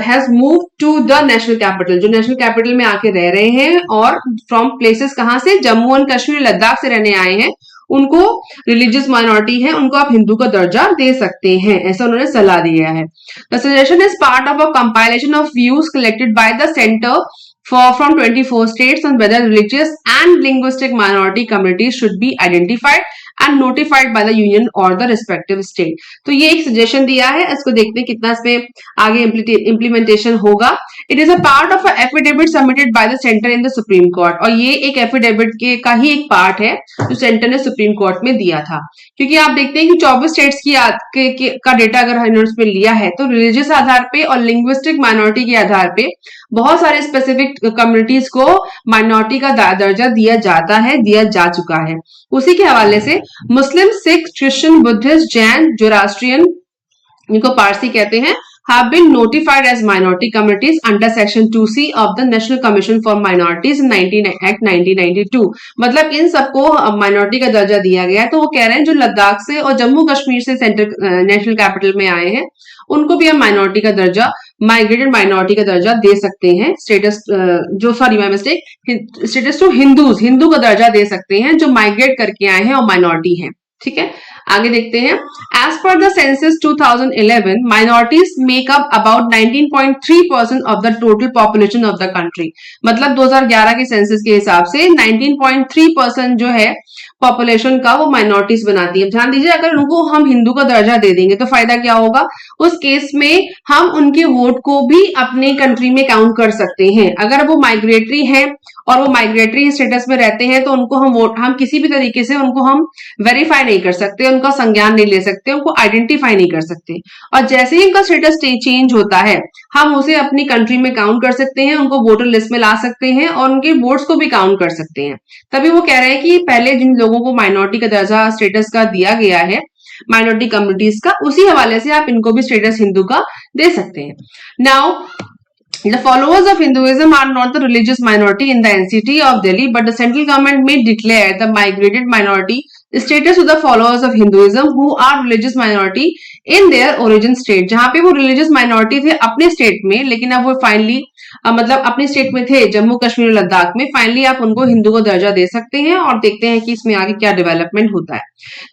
has moved to the national capital, जो नेशनल कैपिटल में आके रह रहे हैं, और फ्रॉम प्लेसेस कहां से, जम्मू एंड कश्मीर लद्दाख से रहने आए हैं, उनको रिलीजियस माइनॉरिटी है, उनको आप हिंदू का दर्जा दे सकते हैं, ऐसा उन्होंने सलाह दिया है। The suggestion is part of a compilation of views collected by the centre from 24 states on whether religious and linguistic minority communities should be identified and notified by the union or the respective state। तो ये एक suggestion दिया है, इसको देखते हैं कितना इसमें आगे इम्प्लीमेंटेशन होगा। It is a part of affidavit submitted by the centre in the supreme court, और ये एक एफिडेविट का ही एक पार्ट है जो सेंटर ने सुप्रीम कोर्ट में दिया था। क्योंकि आप देखते हैं कि 24 स्टेट्स का डेटा अगर हमने लिया है, तो रिलीजियस आधार पे और लिंग्विस्टिक माइनॉरिटी के आधार पे बहुत सारे स्पेसिफिक कम्युनिटीज को माइनॉरिटी का दर्जा दिया जाता है, दिया जा चुका है। उसी के हवाले से Muslim, Sikh, Christian, Buddhist, Jain, Zoroastrian, इनको पारसी कहते हैं, have been notified as minority communities under section 2C of the National Commission for Minorities in 1992। मतलब इन सबको माइनॉरिटी का दर्जा दिया गया है। तो वो कह रहे हैं जो लद्दाख से और जम्मू कश्मीर से सेंट्रल नेशनल कैपिटल में आए हैं उनको भी हम माइनॉरिटी का दर्जा, माइग्रेटेड माइनॉरिटी का दर्जा दे सकते हैं। स्टेटस स्टेटस टू हिंदू का दर्जा दे सकते हैं जो माइग्रेट करके आए हैं और माइनॉरिटी हैं। ठीक है, आगे देखते हैं। As per the census 2011 minorities make up about 19.3% of the total population of the country. मतलब 2011 के सेंसस के हिसाब से 19.3% जो है पॉपुलेशन का वो माइनॉरिटीज बनाती है। ध्यान दीजिए, अगर उनको हम हिंदू का दर्जा दे देंगे तो फायदा क्या होगा, उस केस में हम उनके वोट को भी अपने कंट्री में काउंट कर सकते हैं। अगर वो माइग्रेटरी है और वो माइग्रेटरी स्टेटस में रहते हैं तो उनको हम किसी भी तरीके से उनको हम वेरीफाई नहीं कर सकते, उनका संज्ञान नहीं ले सकते, उनको आइडेंटिफाई नहीं कर सकते। और जैसे ही उनका स्टेटस चेंज होता है हम उसे अपनी कंट्री में काउंट कर सकते हैं, उनको वोटर लिस्ट में ला सकते हैं और उनके वोट्स को भी काउंट कर सकते हैं। तभी वो कह रहे हैं कि पहले जिन लोगों को माइनॉरिटी का दर्जा स्टेटस का दिया गया है, माइनॉरिटी कम्युनिटीज का, उसी हवाले से आप इनको भी स्टेटस हिंदू का दे सकते हैं। Now the followers of Hinduism are not the religious minority in the NCT of Delhi, but the central government may declare the migrated minority status to the followers of Hinduism who are religious minority in their origin state। जहां पे वो religious minority थे अपने state में, लेकिन अब वो finally मतलब अपने स्टेट में थे जम्मू कश्मीर और लद्दाख में, फाइनली आप उनको हिंदू को दर्जा दे सकते हैं। और देखते हैं कि इसमें आगे क्या डेवलपमेंट होता है।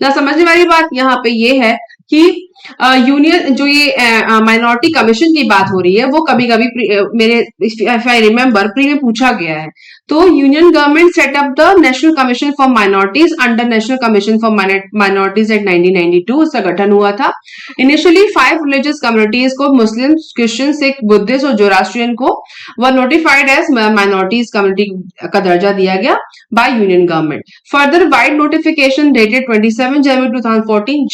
ना समझने वाली बात यहाँ पे ये है कि यूनियन जो ये माइनॉरिटी कमीशन की बात हो रही है वो कभी कभी मेरे इफ आई रिमेम्बर प्री में पूछा गया है। तो union government set up the national commission for minorities under national commission for minorities at 1992, उसका गठन हुआ था। इनिशियली 5 रिलीजियस कम्युनिटीज को, मुस्लिम, क्रिश्चियन, सिख, बुद्धिस्ट और जोरास्ट्रियन को वर नोटिफाइड एज माइनॉरिटीज कम्युनिटी का दर्जा दिया गया by union government. Further wide notification dated 27 जनवरी 2014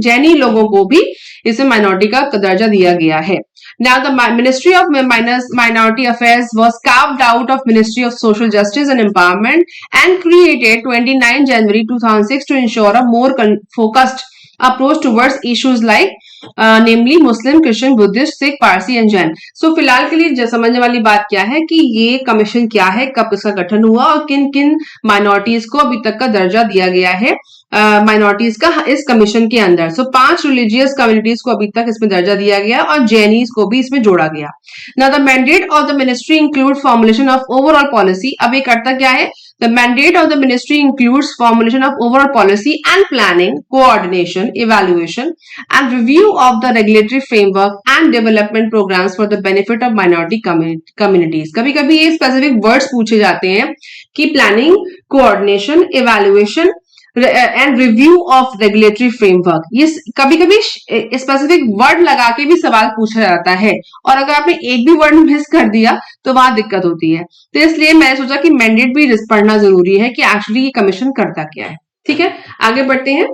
जैनी लोगों को भी इसे माइनॉरिटी का दर्जा दिया गया है। Now the Ministry of Minority Affairs was carved out of Ministry of Social Justice and Empowerment and created 29 January 2006 to ensure a more focused approach towards issues like namely Muslim, Christian, Buddhist, Sikh, Parsi and Jain। So फिलहाल के लिए समझने वाली बात क्या है कि ये कमीशन क्या है, कब इसका गठन हुआ और किन किन माइनॉरिटीज को अभी तक का दर्जा दिया गया है माइनॉरिटीज का इस कमीशन के अंदर। सो 5 रिलीजियस कम्युनिटीज को अभी तक इसमें दर्जा दिया गया और जैनीज को भी इसमें जोड़ा गया। Now the mandate of the ministry include formulation of overall policy. अब ये करता क्या है, the mandate of the ministry includes formulation of overall policy and planning, coordination, evaluation and review of the regulatory framework and development programs for the benefit of minority communities। कभी कभी ये specific words पूछे जाते हैं कि planning, coordination, evaluation and review of regulatory framework. ये कभी कभी स्पेसिफिक वर्ड लगा के भी सवाल पूछा जाता है और अगर आपने एक भी वर्ड मिस कर दिया तो वहां दिक्कत होती है। तो इसलिए मैंने सोचा कि मैंडेट भी पढ़ना जरूरी है कि एक्चुअली ये कमीशन करता क्या है। ठीक है, आगे बढ़ते हैं।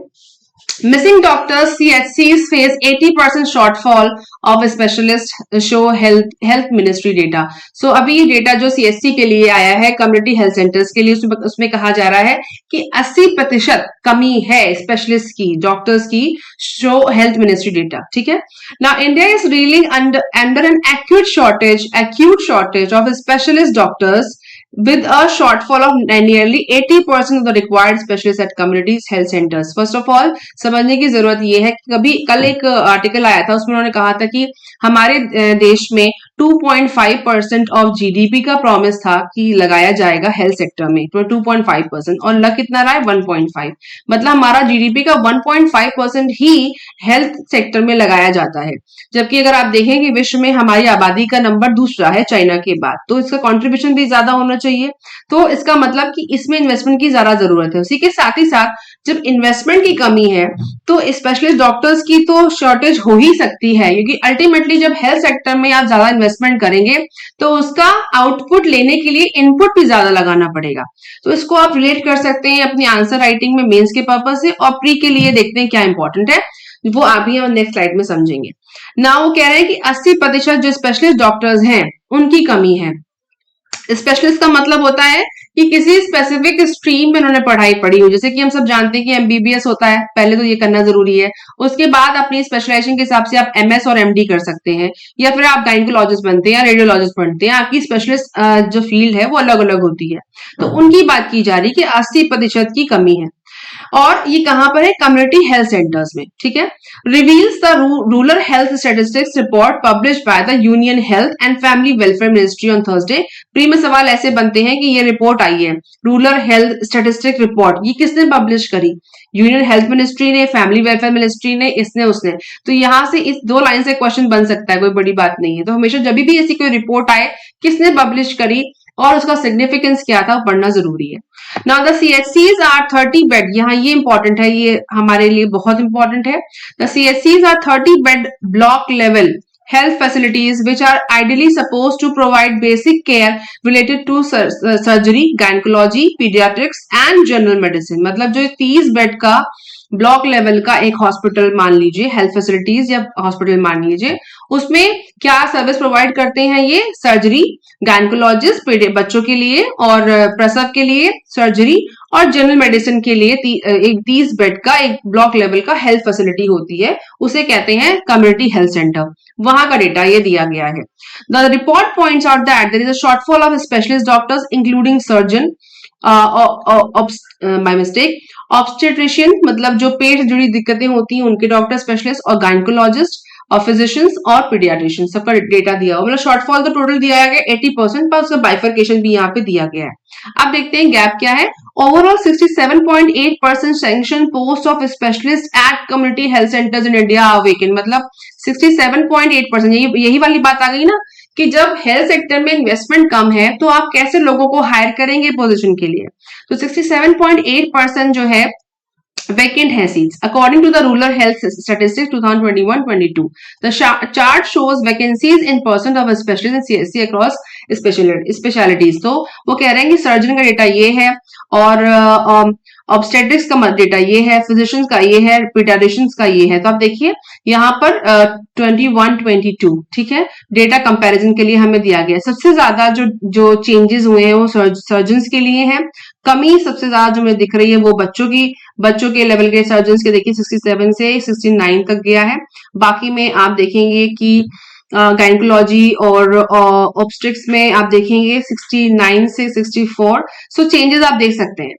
Missing doctors, CHCs face 80% shortfall of specialist show health ministry data। So अभी ये डेटा जो CHC के लिए आया है, कम्युनिटी हेल्थ सेंटर्स के लिए, उसमें कहा जा रहा है कि 80% कमी है स्पेशलिस्ट की, डॉक्टर्स की, शो हेल्थ मिनिस्ट्री डेटा। ठीक है, now India is reeling under an acute shortage of specialist doctors with a shortfall of nearly 80% of the required specialists at communities health centers। First of all समझने की जरूरत ये है कि कल एक आर्टिकल आया था, उसमें उन्होंने कहा था कि हमारे देश में 2.5% ऑफ जीडीपी का प्रॉमिस था कि लगाया जाएगा हेल्थ सेक्टर में, तो 2.5% और लग कितना रहा है 1.5। मतलब हमारा जीडीपी का 1.5% ही हेल्थ सेक्टर में लगाया जाता है। जबकि अगर आप देखें कि विश्व में हमारी आबादी का नंबर दूसरा है चाइना के बाद, तो इसका कंट्रीब्यूशन भी ज्यादा होना चाहिए। तो इसका मतलब कि इसमें इन्वेस्टमेंट की ज्यादा जरूरत है। उसी के साथ ही साथ जब इन्वेस्टमेंट की कमी है तो स्पेशलिस्ट डॉक्टर्स की तो शॉर्टेज हो ही सकती है, क्योंकि अल्टीमेटली जब हेल्थ सेक्टर में आप ज्यादा इन्वेस्टमेंट करेंगे तो उसका आउटपुट लेने के लिए इनपुट भी ज्यादा लगाना पड़ेगा। तो इसको आप रिलेट कर सकते हैं अपनी आंसर राइटिंग में मेंस के पर्पज से, और प्री के लिए देखते हैं क्या इंपॉर्टेंट है, वो आप भी नेक्स्ट स्लाइड में समझेंगे। ना वो कह रहे हैं कि 80% जो स्पेशलिस्ट डॉक्टर्स हैं उनकी कमी है। स्पेशलिस्ट का मतलब होता है कि किसी स्पेसिफिक स्ट्रीम में उन्होंने पढ़ाई पढ़ी हो, जैसे कि हम सब जानते हैं कि एमबीबीएस होता है, पहले तो ये करना जरूरी है। उसके बाद अपनी स्पेशलाइजेशन के हिसाब से आप एमएस और एमडी कर सकते हैं, या फिर आप गायनिकोलॉजिस्ट बनते हैं या रेडियोलॉजिस्ट बनते हैं। आपकी स्पेशलिस्ट जो फील्ड है वो अलग अलग होती है। तो उनकी बात की जा रही है कि 80% की कमी है, और ये कहां पर है? कम्युनिटी हेल्थ सेंटर्स में। ठीक है, reveals the rural health statistics report published by the union health and family welfare ministry on Thursday. Pre में सवाल ऐसे बनते हैं कि ये रिपोर्ट आई है, रूरल हेल्थ स्टैटिस्टिक रिपोर्ट, ये किसने पब्लिश करी? यूनियन हेल्थ मिनिस्ट्री ने, फैमिली वेलफेयर मिनिस्ट्री ने, इसने उसने। तो यहां से इस 2 लाइन से क्वेश्चन बन सकता है, कोई बड़ी बात नहीं है। तो हमेशा जब भी ऐसी कोई रिपोर्ट आए, किसने पब्लिश करी और उसका सिग्निफिकेंस क्या था, पढ़ना जरूरी है। Now the CHCs are 30 bed, यहाँ ये इंपॉर्टेंट है, ये हमारे लिए बहुत इंपॉर्टेंट है। The CHCs are 30 bed block level health facilities which are ideally supposed to provide basic care related to surgery, gynecology, pediatrics and general medicine। मतलब जो 30 बेड का ब्लॉक लेवल का एक हॉस्पिटल मान लीजिए, हेल्थ फैसिलिटीज या hospital मान लीजिए, उसमें क्या सर्विस प्रोवाइड करते हैं? ये सर्जरी, गायनिकोलॉजिस्ट बच्चों के लिए और प्रसव के लिए सर्जरी, और जनरल मेडिसिन के लिए एक 30 बेड का एक ब्लॉक लेवल का हेल्थ फैसिलिटी होती है, उसे कहते हैं कम्युनिटी हेल्थ सेंटर। वहां का डेटा ये दिया गया है। The report points out that there is a shortfall of specialist doctors including surgeon, by mistake obstetrician, मतलब जो पेट से जुड़ी दिक्कतें होती हैं उनके डॉक्टर स्पेशलिस्ट, और गायनिकोलॉजिस्ट और फिजिशियंस और पीडियाट्रिशियन, सबका डेटा दिया हुआ। मतलब शॉर्टफॉल तो टोटल दिया गया 80%, पर उसका बाइफर्केशन भी यहाँ पे दिया गया है। अब देखते हैं गैप क्या है। Overall 67.8% sanction post of specialist at community health centres in India are vacant. मतलब 67.8%, यही वाली बात आ गई ना कि जब हेल्थ सेक्टर में इन्वेस्टमेंट कम है तो आप कैसे लोगों को हायर करेंगे पोजीशन के लिए। तो 67.8% जो है vacant है seats according to the rural health statistics 2021-22. The chart shows vacancies in percent of specialists in CSC across specialties। तो वो कह रहे हैं कि सर्जन का डेटा ये है, और ऑब्स्टेट्रिक्स का डेटा ये है, फिजिशियंस का ये है, पीडियाट्रिशियंस का ये है। तो आप देखिए यहाँ पर 21-22, ठीक है, डेटा कंपैरिजन के लिए हमें दिया गया है। सबसे ज्यादा जो चेंजेस हुए हैं वो सर्जन्स के लिए हैं। कमी सबसे ज्यादा जो मुझे दिख रही है वो बच्चों के लेवल के सर्जन्स के देखिए 67 से 69 तक गया है। बाकी में आप देखेंगे कि गायनिकोलॉजी और ऑब्स्ट्रिक्स में आप देखेंगे 69 से 64। सो चेंजेस आप देख सकते हैं।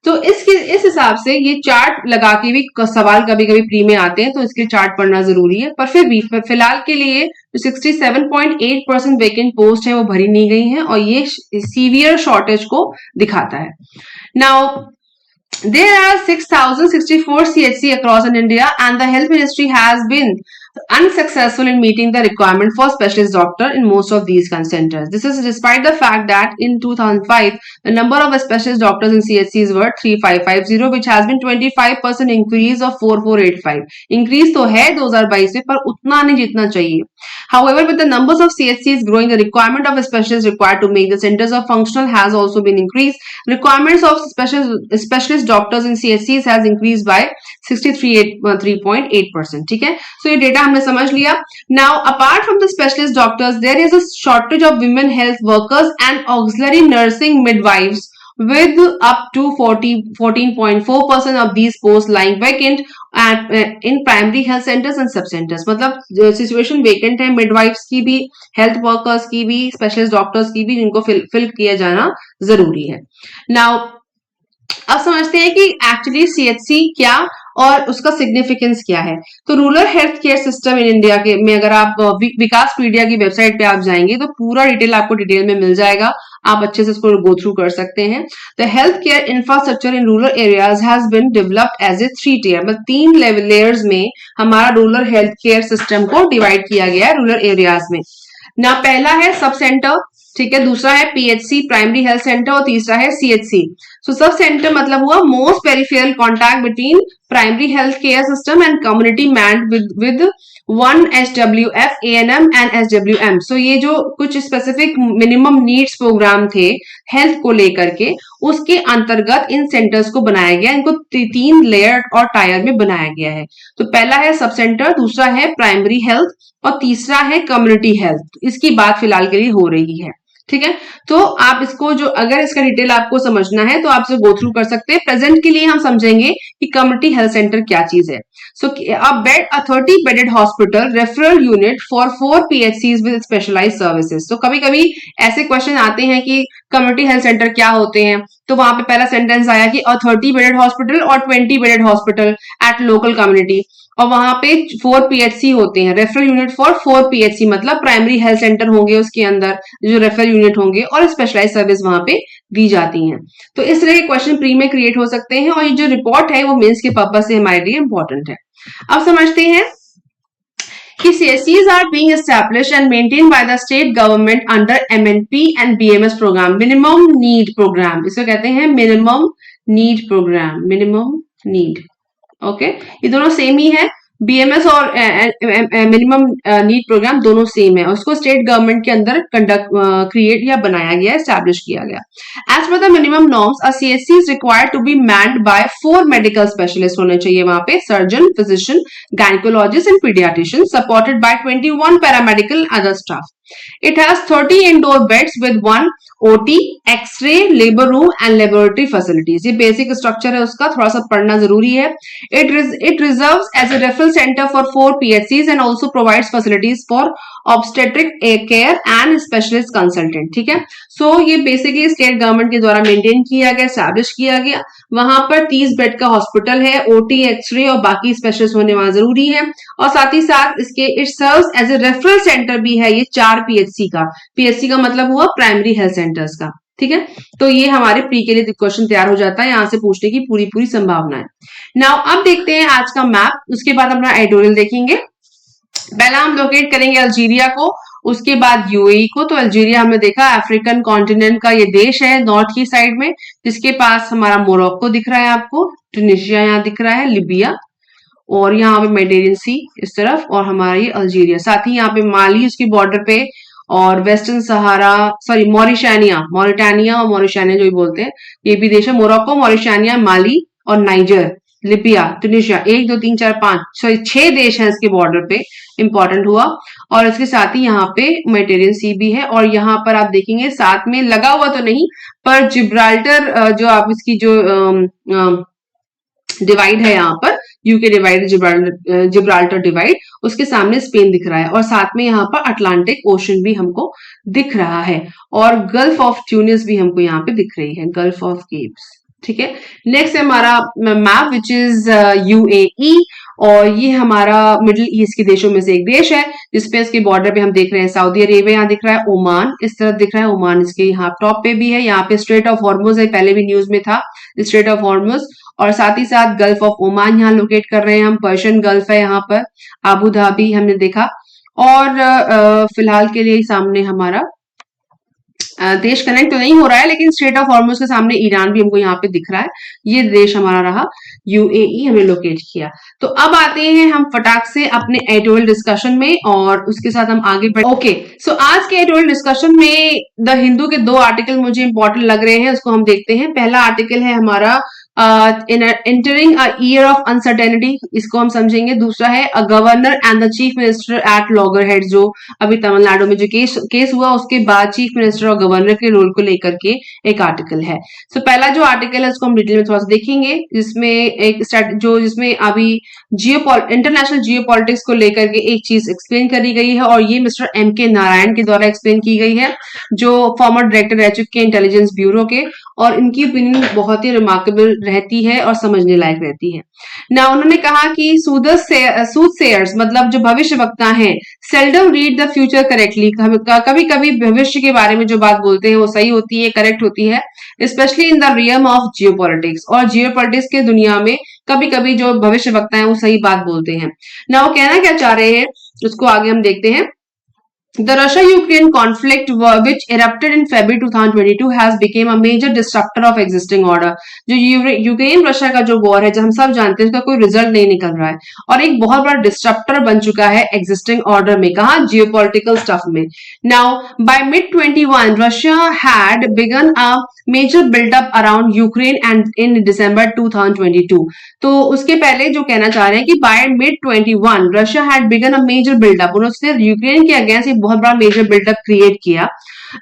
तो इस हिसाब से ये चार्ट लगा के भी सवाल कभी कभी प्री में आते हैं, तो इसके चार्ट पढ़ना जरूरी है। पर फिर भी फिलहाल के लिए जो 67.8% वेकेंट पोस्ट है वो भरी नहीं गई है, और ये सीवियर शॉर्टेज को दिखाता है। Now there are 6064 CHC across in India, and the health ministry has been unsuccessful in meeting the requirement for specialist doctor in most of these centers. This is despite the fact that in 2005 the number of specialist doctors in CHCs were 3550, which has been 25% increase of 4485। increase तो है 2022 में, पर उतना नहीं जितना चाहिए। However, with the numbers of CHCs growing, the requirement of specialists required to make the centers of functional has also been increased. Requirements of specialist doctors in CHCs has increased by 63.8%। ठीक है, so ये data हमने समझ लिया। Now, apart from the specialist doctors, there is a shortage of women health workers and auxiliary nursing midwives, with up to 14.4% of these posts lying vacant at in primary health centers and sub centers। मतलब situation vacant है midwives की भी, health workers की भी, specialist doctors की भी, जिनको fill किया जाना जरूरी है। नाउ अब समझते हैं कि एक्चुअली CHC क्या और उसका सिग्निफिकेंस क्या है। तो rural health care system in India के में अगर आप विकासपीडिया की वेबसाइट पे आप जाएंगे तो पूरा डिटेल आपको डिटेल में मिल जाएगा, आप अच्छे से इसको गो थ्रू कर सकते हैं। The health care infrastructure in rural areas has been developed as a 3 tier, मतलब 3 लेयर्स में हमारा रूरल हेल्थ केयर सिस्टम को डिवाइड किया गया है रूरल एरियाज में। ना पहला है सब सेंटर, ठीक है, दूसरा है PHC प्राइमरी हेल्थ सेंटर, और तीसरा है CHC। सो सब सेंटर मतलब हुआ most peripheral contact between primary health care system and community manned with 1 SWF, ANM and SWM। सो ये जो कुछ स्पेसिफिक मिनिमम नीड्स प्रोग्राम थे हेल्थ को लेकर के, उसके अंतर्गत इन सेंटर्स को बनाया गया। इनको 3 लेयर और टायर में बनाया गया है। तो पहला है सब सेंटर, दूसरा है प्राइमरी हेल्थ, और तीसरा है कम्युनिटी हेल्थ। इसकी बात फिलहाल के लिए हो रही है। ठीक है। तो आप इसको जो अगर इसका डिटेल आपको समझना है तो आप इसे गो थ्रू कर सकते हैं। प्रेजेंट के लिए हम समझेंगे कि कम्युनिटी हेल्थ सेंटर क्या चीज है। So a 30 bedded hospital referral unit for 4 PHCs with specialised services. तो कभी कभी ऐसे क्वेश्चन आते हैं कि कम्युनिटी हेल्थ सेंटर क्या होते हैं, तो वहां पे पहला सेंटेंस आया कि अ 30 बेडेड हॉस्पिटल और 20 bedded hospital at local community, और वहां पे 4 PHC होते हैं, रेफरल यूनिट फॉर 4 PHC, मतलब प्राइमरी हेल्थ सेंटर होंगे उसके अंदर जो रेफरल यूनिट होंगे और स्पेशलाइज सर्विस वहां पे दी जाती हैं। तो इस तरह के क्वेश्चन प्री में क्रिएट हो सकते हैं और ये जो रिपोर्ट है वो मेंस के पर्पज से हमारे लिए इंपॉर्टेंट है। अब समझते हैं कि CSCs are being established and maintained by the state government under MNP and BMS program, minimum need program, इसको कहते हैं minimum need program, minimum need, okay ये दोनों सेम ही है। बीएमएस और मिनिमम नीड प्रोग्राम दोनों सेम है, उसको स्टेट गवर्नमेंट के अंदर कंडक्ट क्रिएट या बनाया गया, एस्टैब्लिश किया गया। As per the minimum norms a CSC is required to be manned by 4 medical specialist होने चाहिए वहां पे, surgeon, physician, gynaecologist and paediatrician, supported by 21 paramedical other staff. It has 30 indoor beds with 1 OT, X-ray, labor room and laboratory facilities. ये basic structure है उसका, थोड़ा सा पढ़ना जरूरी है। It reserves as a referral center for 4 PHCs and also provides facilities for obstetric care and specialist consultant, ठीक है। सो ये बेसिकली स्टेट गवर्नमेंट के द्वारा मेंटेन किया गया, एस्टैब्लिश किया गया। वहां पर 30 बेड का हॉस्पिटल है, ओटी, एक्सरे और बाकी स्पेशलिस्ट होने वहां जरूरी है, और साथ ही साथ इसके it serves as a referral centre भी है ये 4 PHC का। PHC का मतलब हुआ प्राइमरी हेल्थ सेंटर्स का, ठीक है। तो ये हमारे प्री के लिए क्वेश्चन तैयार हो जाता है, यहां से पूछने की पूरी पूरी संभावना है। नाउ अब देखते हैं आज का मैप, उसके बाद अपना एडिटोरियल देखेंगे। पहला हम लोकेट करेंगे अल्जीरिया को, उसके बाद यूएई को। तो अल्जीरिया हमने देखा अफ्रीकन कॉन्टिनेंट का ये देश है नॉर्थ की साइड में, जिसके पास हमारा मोरक्को दिख रहा है आपको, ट्यूनीशिया यहाँ दिख रहा है, लिबिया, और यहाँ पे मेडिटेरियन सी इस तरफ, और हमारा ये अल्जीरिया, साथ ही यहाँ पे माली उसकी बॉर्डर पे, और वेस्टर्न सहारा, सॉरी मॉरिटानिया और मॉरिटानिया जो भी बोलते हैं, ये भी देश है। मोरक्को, मॉरिटानिया, माली और नाइजर, लिबिया, ट्यूनीशिया, 1 2 3 4 5 सॉरी 6 देश हैं इसके बॉर्डर पे, इंपॉर्टेंट हुआ। और इसके साथ ही यहाँ पे मेडिटेरियन सी भी है, और यहाँ पर आप देखेंगे साथ में लगा हुआ तो नहीं, पर जिब्राल्टर जो आप इसकी जो डिवाइड है यहाँ पर, यूके डिवाइड, जिब्राल्टर डिवाइड, उसके सामने स्पेन दिख रहा है, और साथ में यहाँ पर अटलांटिक ओशन भी हमको दिख रहा है, और गल्फ ऑफ ट्यूनिस भी हमको यहाँ पे दिख रही है, गल्फ ऑफ केप्स, ठीक है। नेक्स्ट है हमारा मैप विच इज यूएई, और ये हमारा मिडिल ईस्ट के देशों में से एक देश है, जिसपे इसके बॉर्डर पे हम देख रहे हैं सऊदी अरेबिया यहाँ दिख रहा है, ओमान इस तरफ दिख रहा है, ओमान इसके यहाँ टॉप पे भी है, यहाँ पे स्ट्रेट ऑफ हॉर्मुज है, पहले भी न्यूज में था स्ट्रेट ऑफ हॉर्मुज, और साथ ही साथ गल्फ ऑफ ओमान यहाँ लोकेट कर रहे हैं हम, पर्शियन गल्फ है यहाँ पर, आबू धाबी हमने देखा, और फिलहाल के लिए सामने हमारा देश कनेक्ट तो नहीं हो रहा है, लेकिन स्ट्रेट ऑफ हॉर्मुज के सामने ईरान भी हमको यहाँ पे दिख रहा है, ये देश हमारा रहा यूएई, हमने लोकेट किया। तो अब आते हैं हम फटाक से अपने एडिटोरियल डिस्कशन में, और उसके साथ हम आगे बढ़े। ओके, सो आज के एडिटोरियल डिस्कशन में द हिंदू के 2 आर्टिकल मुझे इंपॉर्टेंट लग रहे हैं, उसको हम देखते हैं। पहला आर्टिकल है हमारा entering a year of uncertainty, इसको हम समझेंगे। दूसरा है a governor and the chief minister eight loggerhead, जो अभी तमिलनाडु में जो केस हुआ उसके बाद चीफ मिनिस्टर और गवर्नर के रोल को लेकर के एक आर्टिकल है। सो पहला जो आर्टिकल है उसको हम डिटेल में थोड़ा सा देखेंगे, जिसमें एक जिसमें अभी इंटरनेशनल जियो पॉलिटिक्स को लेकर के एक चीज एक्सप्लेन करी गई है, और ये मिस्टर M.K. नारायण के द्वारा एक्सप्लेन की गई है, जो फॉर्मर डायरेक्टर रह चुके हैं इंटेलिजेंस ब्यूरो के, और इनकी ओपिनियन बहुत ही रिमार्केबल रहती है और समझने लायक रहती है ना। उन्होंने कहा कि सूदसेयर्स मतलब जो भविष्य वक्ता हैं, seldom read the future correctly, कभी कभी भविष्य के बारे में जो बात बोलते हैं वो सही होती है, करेक्ट होती है, specially in the रियम of geopolitics, और जियोपॉलिटिक्स के दुनिया में कभी कभी जो भविष्य वक्ता है वो सही बात बोलते हैं ना। वो कहना क्या चाह रहे हैं उसको आगे हम देखते हैं। The Russia-Ukraine conflict, which erupted in February 2022, has become a major disruptor of existing order. जो यूक्रेन रशिया का जो वॉर है, जो हम सब जानते हैं, उसका कोई रिजल्ट नहीं निकल रहा है, और एक बहुत बड़ा डिस्ट्रप्टर बन चुका है एग्जिस्टिंग ऑर्डर में, कहा जियोपॉलिटिकल स्टफ में। Now by mid 21 Russia had begun a major buildup around Ukraine and in December 2022। तो उसके पहले जो कहना चाह रहे हैं कि by mid 21 Russia had begun a major buildup, उन्होंने यूक्रेन के अगेंस्ट बहुत बड़ा मेजर बिल्डअप क्रिएट किया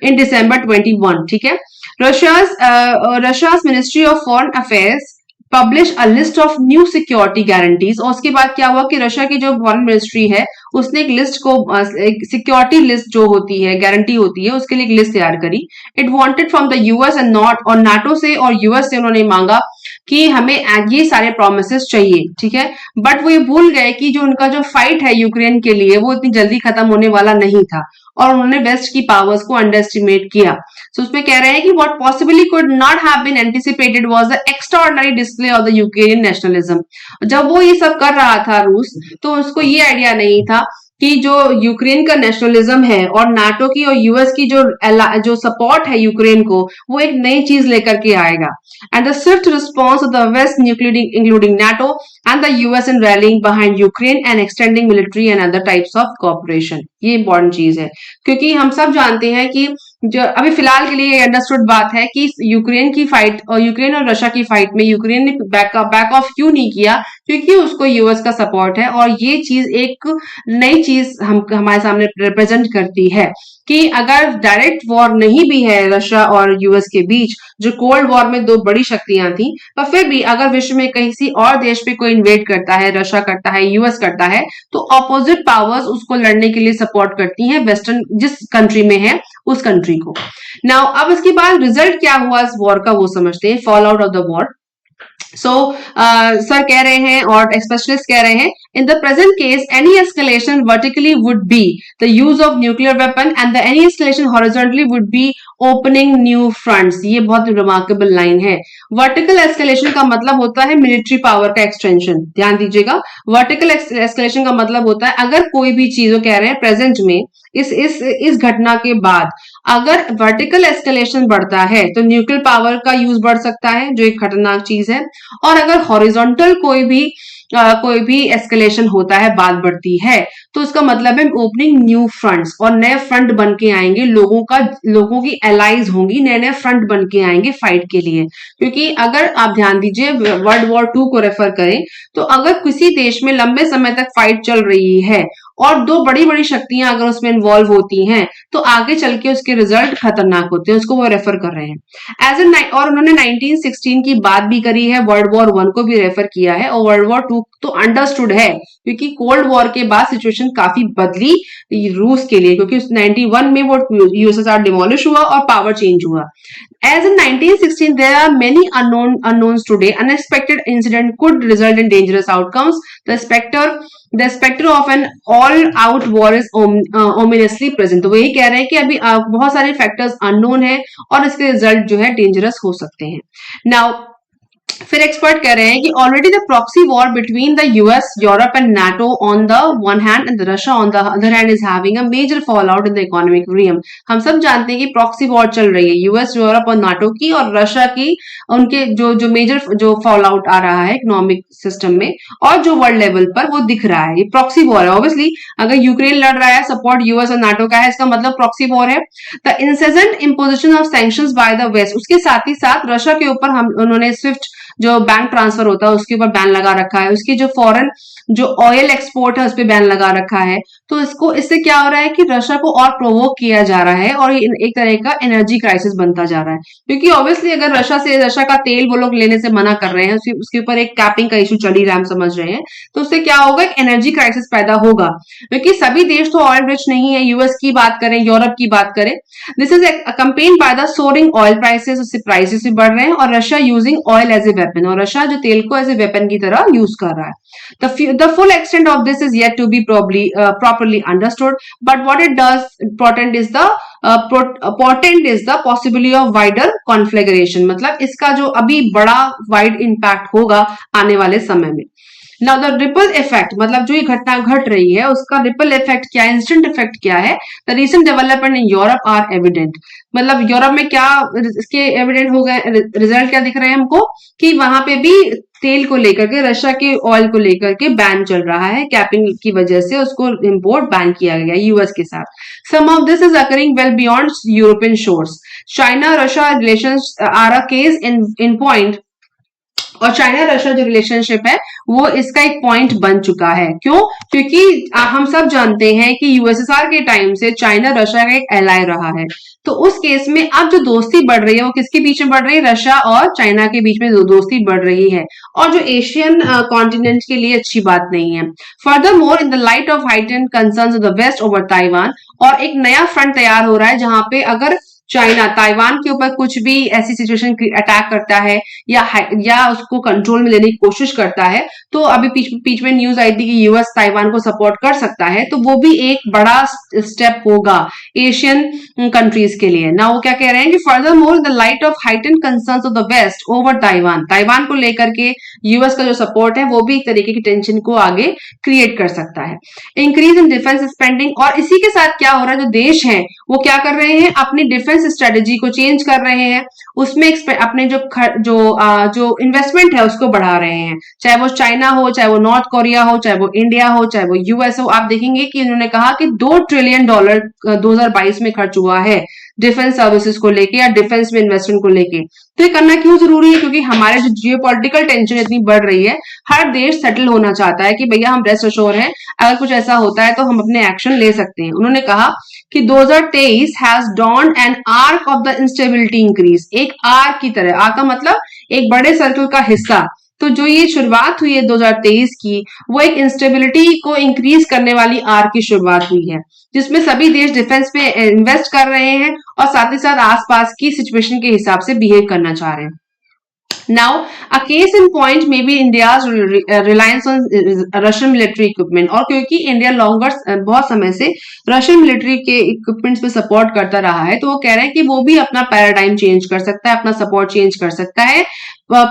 इन December 21, ठीक है। Russia's ministry of foreign affairs publish a list of new security guarantees, और उसके बाद क्या हुआ कि रशिया की जो फॉरेन मिनिस्ट्री है उसने एक लिस्ट को, एक सिक्योरिटी लिस्ट जो होती है, गारंटी होती है, उसके लिए एक लिस्ट तैयार करी। It wanted from the US and not, और नाटो से और यूएस से उन्होंने मांगा कि हमें ये सारे प्रोमिसेस चाहिए, ठीक है। बट वो ये भूल गए कि जो उनका जो फाइट है यूक्रेन के लिए वो इतनी जल्दी खत्म होने वाला नहीं था, और उन्होंने वेस्ट की पावर्स को अंडर एस्टिमेट किया। सो उसमें कह रहे हैं कि what possibly could not have been anticipated was the extraordinary display of the Ukrainian nationalism. जब वो ये सब कर रहा था रूस, तो उसको ये आइडिया नहीं था कि जो यूक्रेन का नेशनलिज्म है और नाटो की और यूएस की जो सपोर्ट है यूक्रेन को, वो एक नई चीज लेकर के आएगा। And the swift response of the West including NATO and the US in rallying behind Ukraine and extending military and other types of cooperation, ये इंपॉर्टेंट चीज है, क्योंकि हम सब जानते हैं कि जो अभी फिलहाल के लिए अंडरस्टूड बात है कि यूक्रेन की फाइट और यूक्रेन और रशिया की फाइट में यूक्रेन ने बैक ऑफ क्यों नहीं किया, क्योंकि उसको यूएस का सपोर्ट है। और ये चीज एक नई चीज हमारे सामने रिप्रेजेंट करती है कि अगर डायरेक्ट वॉर नहीं भी है रशिया और यूएस के बीच, जो कोल्ड वॉर में दो बड़ी शक्तियां थी, पर फिर भी अगर विश्व में किसी और देश पे कोई इन्वेड करता है, रशिया करता है, यूएस करता है, तो ऑपोजिट पावर्स उसको लड़ने के लिए सपोर्ट करती हैं, वेस्टर्न जिस कंट्री में है उस कंट्री को। नाउ अब इसके बाद रिजल्ट क्या हुआ इस वॉर का वो समझते हैं, fall out of the war. So sir कह रहे हैं और स्पेशलिस्ट कह रहे हैं, in the present case any escalation vertically would be the use of nuclear weapon and the any escalation horizontally would be opening new fronts. ये बहुत remarkable line है। वर्टिकल एस्केलेशन का मतलब होता है मिलिट्री पावर का एक्सटेंशन, ध्यान दीजिएगा। वर्टिकल एस्केलेशन का मतलब होता है अगर कोई भी चीज, वो कह रहे हैं प्रेजेंट में इस घटना के बाद अगर वर्टिकल एस्केलेशन बढ़ता है तो न्यूक्लियर पावर का यूज बढ़ सकता है, जो एक खतरनाक चीज है। और अगर हॉरिजॉन्टल कोई भी एस्केलेशन होता है, बात बढ़ती है, तो उसका मतलब है ओपनिंग न्यू फ्रंट्स, और नए फ्रंट बन के आएंगे, लोगों की एलाइज होंगी, नए नए फ्रंट बन के आएंगे फाइट के लिए। क्योंकि अगर आप ध्यान दीजिए वर्ल्ड वॉर 2 को रेफर करें, तो अगर किसी देश में लंबे समय तक फाइट चल रही है और दो बड़ी बड़ी शक्तियां अगर उसमें इन्वॉल्व होती हैं, तो आगे चल के उसके रिजल्ट खतरनाक होते हैं, उसको वो रेफर कर रहे हैं एज ए। और उन्होंने 1916 की बात भी करी है, वर्ल्ड वॉर 1 को भी रेफर किया है, और वर्ल्ड वॉर 2 तो अंडरस्टूड है, क्योंकि कोल्ड वॉर के बाद सिचुएशन काफी बदली रूस के लिए, क्योंकि 91 में वो यूएसएसआर डिमोलिश हुआ और पावर चेंज हुआ। As in 1916, there are many unknowns today. Unexpected incident could result in dangerous outcomes. The specter of an all-out war is ominously present. तो वही कह रहे हैं कि अभी बहुत सारे फैक्टर्स अननोन है और इसके रिजल्ट जो है डेंजरस हो सकते हैं। Now फिर एक्सपर्ट कह रहे हैं कि already the proxy war between the US, Europe and NATO on the one hand and Russia on the other hand is having a major fall out in the economic realm. हम सब जानते हैं कि proxy war चल रही है US, Europe और NATO की, और रशिया की, उनके जो मेजर जो फॉल आउट आ रहा है इकोनॉमिक सिस्टम में और जो वर्ल्ड लेवल पर वो दिख रहा है। ये प्रॉक्सी वॉर है। ऑब्वियसली अगर यूक्रेन लड़ रहा है, सपोर्ट यूएस और नाटो का है, इसका मतलब प्रॉक्सी वॉर है। The incessant imposition of sanctions by the West, उसके साथ ही साथ रशिया के ऊपर उन्होंने स्विफ्ट जो बैंक ट्रांसफर होता है उसके ऊपर बैन लगा रखा है, उसकी जो फॉरेन जो ऑयल एक्सपोर्ट है उस पर बैन लगा रखा है। तो इससे क्या हो रहा है कि रशिया को और प्रोवोक किया जा रहा है और एक तरह का एनर्जी क्राइसिस बनता जा रहा है, क्योंकि ऑब्वियसली अगर रशिया का तेल वो लोग लेने से मना कर रहे हैं, उसके ऊपर एक कैपिंग का इशू चल ही रहा है, हम समझ रहे हैं, तो उससे क्या होगा, एक एनर्जी क्राइसिस पैदा होगा, क्योंकि सभी देश तो ऑयल रिच नहीं है। यूएस की बात करें, यूरोप की बात करें, this is accompanied by the soaring oil prices, उससे प्राइसेस भी बढ़ रहे हैं, और Russia using oil as a weapon, और रशिया जो तेल को एज ए वेपन की तरह यूज कर रहा है। The full extent of this is yet to be properly understood, but what it does portend is the possibility of wider conflagration, मतलब इसका जो अभी बड़ा वाइड इम्पैक्ट होगा आने वाले समय में। नाउ द रिपल इफेक्ट, मतलब जो ये घटना घट रही है उसका रिपल इफेक्ट क्या है, इंस्टेंट इफेक्ट क्या है। The recent development in Europe are evident, मतलब यूरोप में क्या इसके एविडेंट हो गए, रिजल्ट क्या दिख रहे हैं हमको, कि वहां पे भी तेल को लेकर के, रशिया के ऑयल को लेकर के बैन चल रहा है, कैपिंग की वजह से उसको इंपोर्ट बैन किया गया यूएस के साथ। Some of this is occurring well beyond European shores. China Russia relations are a case in point और चाइना रशिया जो रिलेशनशिप है वो इसका एक पॉइंट बन चुका है। क्यों? क्योंकि हम सब जानते हैं कि यूएसएसआर के टाइम से चाइना रशिया का एक एलाय रहा है। तो उस केस में अब जो दोस्ती बढ़ रही है वो किसके बीच में बढ़ रही है? रशिया और चाइना के बीच में दोस्ती बढ़ रही है, और जो एशियन कॉन्टिनेंट के लिए अच्छी बात नहीं है। Further more in the light of heightened concerns of the West over Taiwan, और एक नया फ्रंट तैयार हो रहा है जहां पे अगर चाइना ताइवान के ऊपर कुछ भी ऐसी सिचुएशन अटैक करता है या उसको कंट्रोल में लेने की कोशिश करता है, तो अभी बीच में न्यूज आई थी कि यूएस ताइवान को सपोर्ट कर सकता है, तो वो भी एक बड़ा स्टेप होगा एशियन कंट्रीज के लिए। ना वो क्या कह रहे हैं कि further more in the light of heightened concerns of the West over Taiwan, Taiwan को लेकर के यूएस का जो सपोर्ट है वो भी एक तरीके की टेंशन को आगे क्रिएट कर सकता है। इंक्रीज इन डिफेंस स्पेंडिंग, और इसी के साथ क्या हो रहा है, जो देश हैं वो क्या कर रहे हैं, अपनी डिफेंस स्ट्रेटेजी को चेंज कर रहे हैं, उसमें अपने जो इन्वेस्टमेंट है उसको बढ़ा रहे हैं। चाहे वो चाइना हो, चाहे वो नॉर्थ कोरिया हो, चाहे वो इंडिया हो, चाहे वो यूएस हो। आप देखेंगे कि उन्होंने कहा कि $2 ट्रिलियन 2022 में खर्च हुआ है डिफेंस सर्विसेज को लेके या डिफेंस में इन्वेस्टमेंट को लेके। तो ये करना क्यों जरूरी है? क्योंकि हमारे जो जियोपॉलिटिकल टेंशन इतनी बढ़ रही है, हर देश सेटल होना चाहता है कि भैया हम रेस्ट अश्योर हैं, अगर कुछ ऐसा होता है तो हम अपने एक्शन ले सकते हैं। उन्होंने कहा कि 2023 has dawned an arc of the instability increase, एक आर्क की तरह, आर्क का मतलब एक बड़े सर्कल का हिस्सा। तो जो ये शुरुआत हुई है 2023 की, वो एक इंस्टेबिलिटी को इंक्रीज करने वाली आर्क की शुरुआत हुई है, जिसमें सभी देश डिफेंस पे इन्वेस्ट कर रहे हैं और साथ ही साथ आसपास की सिचुएशन के हिसाब से बिहेव करना चाह रहे हैं। Now, a case in point may be India's reliance on Russian military equipment, और क्योंकि इंडिया बहुत समय से रशियन मिलिट्री के इक्विपमेंट्स पे सपोर्ट करता रहा है, तो वो कह रहे हैं कि वो भी अपना पैराडाइम चेंज कर सकता है, अपना सपोर्ट चेंज कर सकता है।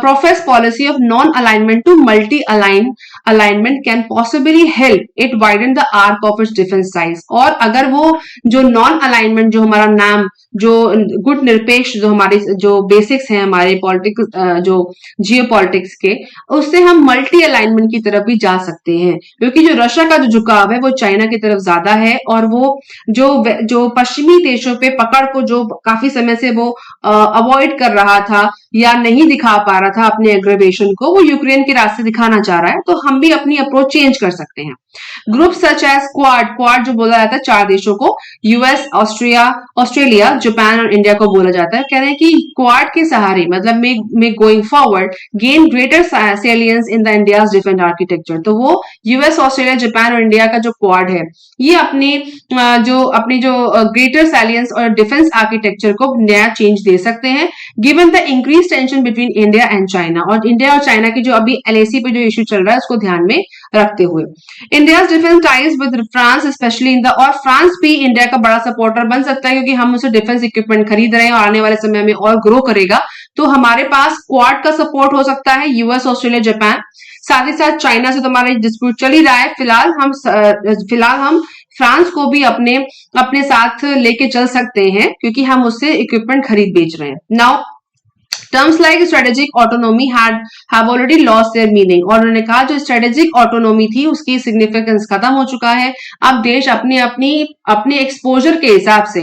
Profess policy of non-alignment to multi-alignment can possibly help it widen the arc of its defense size, और अगर वो जो नॉन अलाइनमेंट, जो हमारा नाम, जो गुट निरपेक्ष, जो हमारी जो बेसिक्स हैं हमारे पॉलिटिक्स, जो जियो पॉलिटिक्स के, उससे हम मल्टी अलाइनमेंट की तरफ भी जा सकते हैं। क्योंकि जो रशिया का जो झुकाव है वो चाइना की तरफ ज्यादा है, और वो जो पश्चिमी देशों पे पकड़ को जो काफी समय से वो अवॉइड कर रहा था या नहीं दिखा पा रहा था अपने एग्रेवेशन को, वो यूक्रेन के रास्ते दिखाना चाह रहा है। तो हम भी अपनी अप्रोच चेंज कर सकते हैं। ग्रुप सच एज क्वाड जो बोला जाता है 4 देशों को, यूएस, ऑस्ट्रेलिया, जापान और इंडिया को बोला जाता है, कह रहे हैं कि क्वाड के सहारे मतलब में going forward gain greater salience in the India's defence architecture. तो वो यूएस, ऑस्ट्रेलिया, जापान और इंडिया का जो क्वाड है, ये अपनी जो ग्रेटर सेलियंस और डिफेंस आर्किटेक्चर को नया चेंज दे सकते हैं, given the increase tension between India and China, और इंडिया और चाइना की जो अभी एलएसी पे जो इश्यू चल रहा है उसको ध्यान में रखते हुए। India's defence ties with France specially in the, और फ्रांस भी इंडिया का बड़ा सपोर्टर बन सकता है, क्योंकि हम उसे डिफेंस इक्विपमेंट खरीद रहे हैं और आने वाले समय में और ग्रो करेगा। तो हमारे पास क्वाड का सपोर्ट हो सकता है, यूएस, ऑस्ट्रेलिया, जापान। साथ ही साथ चाइना से तो हमारा डिस्प्यूट चल ही रहा है फिलहाल हम फ्रांस को भी अपने साथ लेके चल सकते हैं, क्योंकि हम उससे इक्विपमेंट खरीद बेच रहे हैं। Now terms like strategic autonomy have already lost their meaning, और उन्होंने कहा जो स्ट्रेटेजिक ऑटोनोमी थी उसकी सिग्निफिकेंस खत्म हो चुका है। अब देश अपने एक्सपोजर के हिसाब से